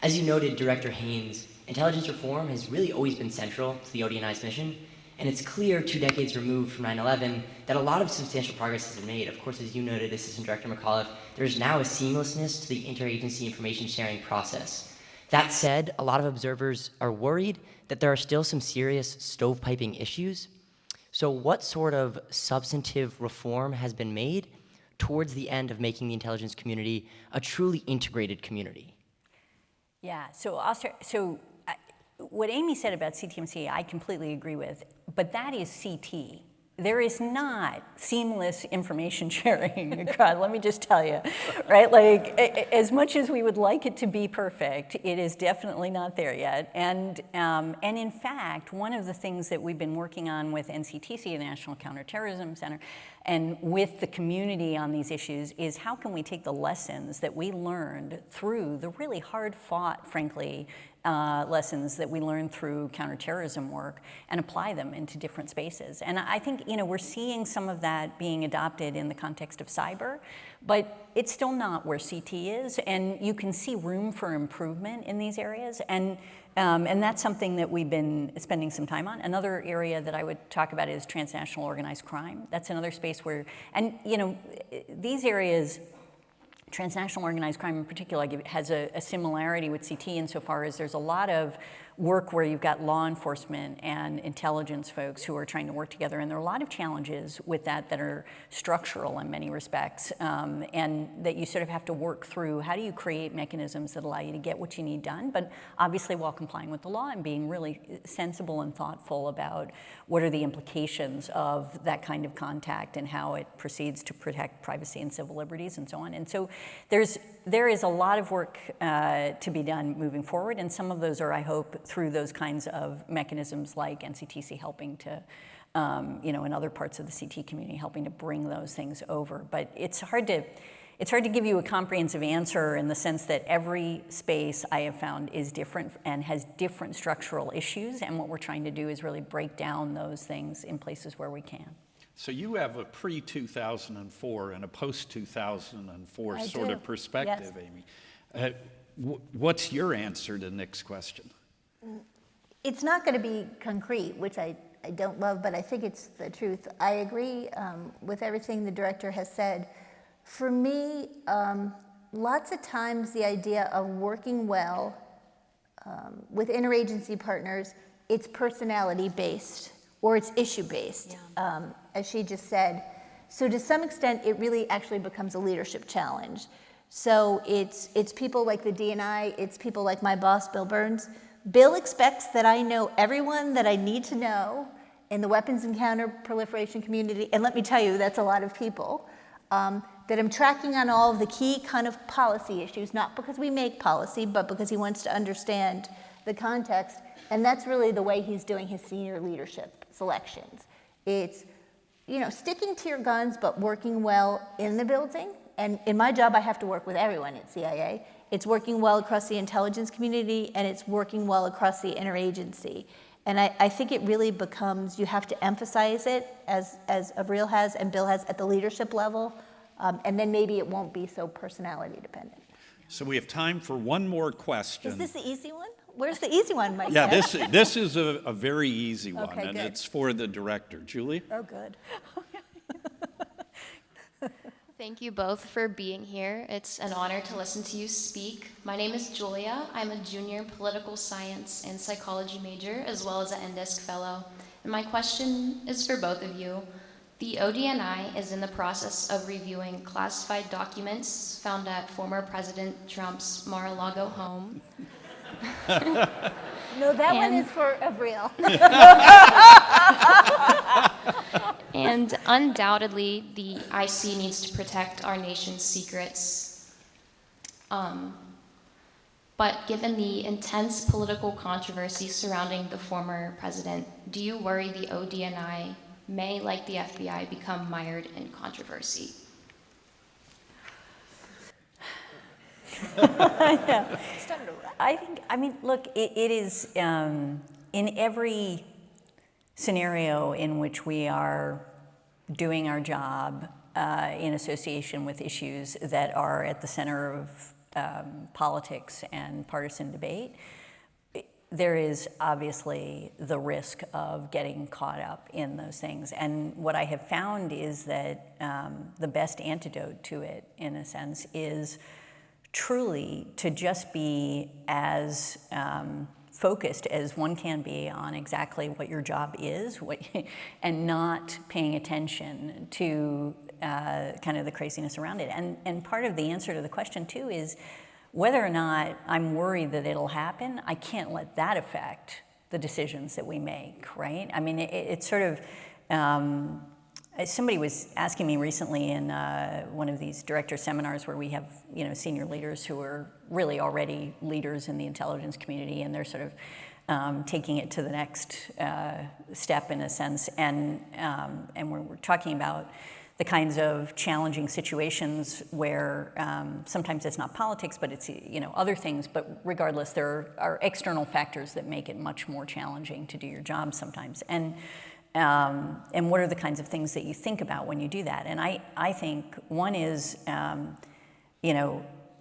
As you noted, Director Haines, intelligence reform has really always been central to the ODNI's mission, and it's clear 2 decades removed from 9/11 that a lot of substantial progress has been made. Of course, as you noted, Assistant Director McAuliffe, there's now a seamlessness to the interagency information sharing process. That said, a lot of observers are worried that there are still some serious stovepiping issues. So what sort of substantive reform has been made towards the end of making the intelligence community a truly integrated community? Yeah, so what Amy said about CTMC, I completely agree with, but that is CT. There is not seamless information sharing. God, let me just tell you, right? Like, as much as we would like it to be perfect, it is definitely not there yet. And in fact, one of the things that we've been working on with NCTC, the National Counterterrorism Center, and with the community on these issues is how can we take the lessons that we learned through the really hard-fought, frankly, lessons that we learned through counterterrorism work and apply them into different spaces. And I think, we're seeing some of that being adopted in the context of cyber, but it's still not where CT is, and you can see room for improvement in these areas. And that's something that we've been spending some time on. Another area that I would talk about is transnational organized crime. That's another space where, and these areas, transnational organized crime in particular, has a similarity with CT insofar as there's a lot of work where you've got law enforcement and intelligence folks who are trying to work together, and there are a lot of challenges with that are structural in many respects, and that you sort of have to work through. How do you create mechanisms that allow you to get what you need done, but obviously while complying with the law and being really sensible and thoughtful about what are the implications of that kind of contact and how it proceeds to protect privacy and civil liberties and so on. And so there is a lot of work to be done moving forward, and some of those are, I hope, through those kinds of mechanisms like NCTC helping to in other parts of the CT community, helping to bring those things over. But it's hard to give you a comprehensive answer in the sense that every space I have found is different and has different structural issues, and what we're trying to do is really break down those things in places where we can. So you have a pre-2004 and a post-2004 I sort do, of perspective, yes. Amy. What's your answer to Nick's question? It's not going to be concrete, which I don't love, but I think it's the truth. I agree with everything the director has said. For me, lots of times the idea of working well with interagency partners, it's personality-based or it's issue-based, as she just said. So to some extent, it really actually becomes a leadership challenge. So it's people like the D&I, it's people like my boss, Bill Burns. Bill expects that I know everyone that I need to know in the weapons and counterproliferation community, and let me tell you, that's a lot of people, that I'm tracking on all of the key kind of policy issues, not because we make policy, but because he wants to understand the context, and that's really the way he's doing his senior leadership selections. It's, sticking to your guns, but working well in the building, and in my job, I have to work with everyone at CIA. It's working well across the intelligence community, and it's working well across the interagency. And I think it really becomes, you have to emphasize it, as Avril has and Bill has, at the leadership level, and then maybe it won't be so personality dependent. So we have time for one more question. Is this the easy one? Where's the easy one, Mike? Yeah, this is a very easy one, Okay, and good. it's for the director. Julie? Oh, good. Thank you both for being here. It's an honor to listen to you speak. My name is Julia. I'm a junior political science and psychology major, as well as an NDISC fellow. And my question is for both of you. The ODNI is in the process of reviewing classified documents found at former President Trump's Mar-a-Lago home. No, that one is for Avril. And undoubtedly, the IC needs to protect our nation's secrets. But given the intense political controversy surrounding the former president, do you worry the ODNI may, like the FBI, become mired in controversy? Look, it is in every scenario in which we are doing our job in association with issues that are at the center of politics and partisan debate, there is obviously the risk of getting caught up in those things. And what I have found is that the best antidote to it, in a sense, is truly to just be as focused as one can be on exactly what your job is, and not paying attention to kind of the craziness around it. And part of the answer to the question, too, is whether or not I'm worried that it'll happen, I can't let that affect the decisions that we make, right? I mean, it's sort of, somebody was asking me recently in one of these director seminars where we have, senior leaders who are really already leaders in the intelligence community, and they're sort of taking it to the next step, in a sense, and we're talking about the kinds of challenging situations where sometimes it's not politics, but it's other things. But regardless, there are external factors that make it much more challenging to do your job sometimes. And what are the kinds of things that you think about when you do that? And I think one is,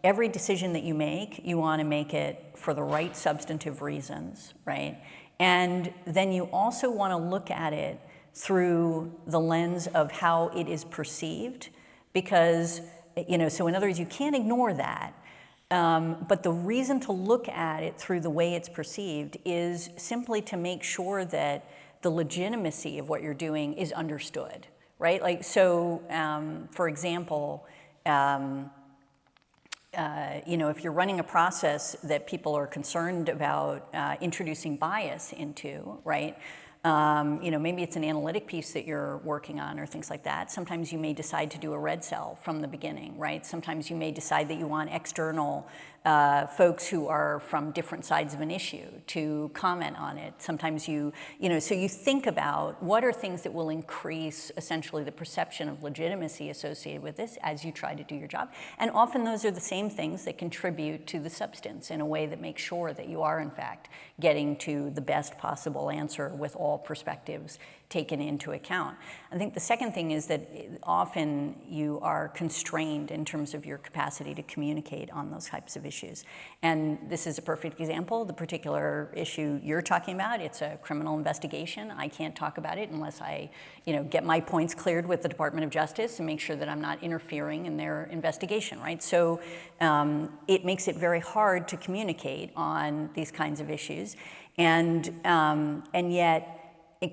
every decision that you make, you want to make it for the right substantive reasons, right? And then you also want to look at it through the lens of how it is perceived, because, so in other words, you can't ignore that. But the reason to look at it through the way it's perceived is simply to make sure that the legitimacy of what you're doing is understood, right? Like, so, for example, if you're running a process that people are concerned about introducing bias into, right? Maybe it's an analytic piece that you're working on or things like that. Sometimes you may decide to do a red cell from the beginning, right? Sometimes you may decide that you want external folks who are from different sides of an issue to comment on it. Sometimes so you think about what are things that will increase essentially the perception of legitimacy associated with this as you try to do your job. And often those are the same things that contribute to the substance in a way that makes sure that you are in fact getting to the best possible answer with all perspectives taken into account. I think the second thing is that often you are constrained in terms of your capacity to communicate on those types of issues. And this is a perfect example. The particular issue you're talking about, it's a criminal investigation. I can't talk about it unless I get my points cleared with the Department of Justice and make sure that I'm not interfering in their investigation, right? So it makes it very hard to communicate on these kinds of issues. And yet,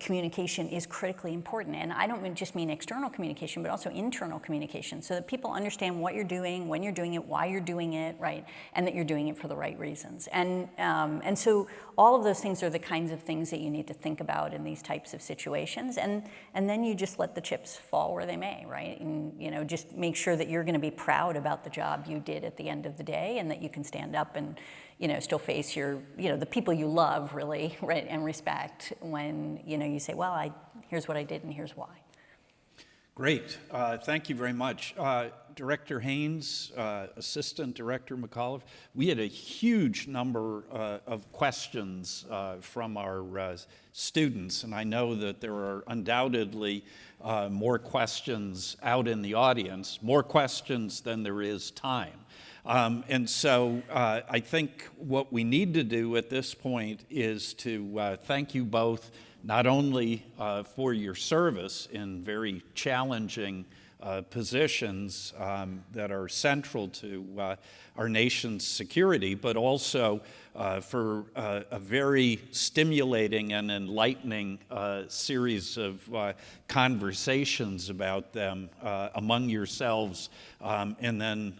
communication is critically important. And I don't just mean external communication, but also internal communication, so that people understand what you're doing, when you're doing it, why you're doing it, right? And that you're doing it for the right reasons. And so all of those things are the kinds of things that you need to think about in these types of situations. And then you just let the chips fall where they may, right? And just make sure that you're going to be proud about the job you did at the end of the day, and that you can stand up and still face the people you love, really, right, and respect when, you say, well, here's what I did and here's why. Great. Thank you very much. Director Haines, Assistant Director McAuliffe, we had a huge number of questions from our students, and I know that there are undoubtedly more questions out in the audience, more questions than there is time. And so I think what we need to do at this point is to thank you both, not only for your service in very challenging positions that are central to our nation's security, but also for a very stimulating and enlightening series of conversations about them among yourselves and then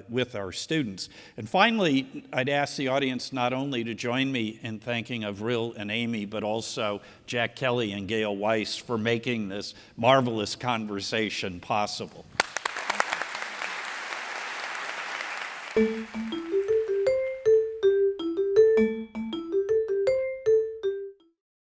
with our students. And finally, I'd ask the audience not only to join me in thanking Avril and Amy, but also Jack Kelly and Gail Weiss for making this marvelous conversation possible. Thank you.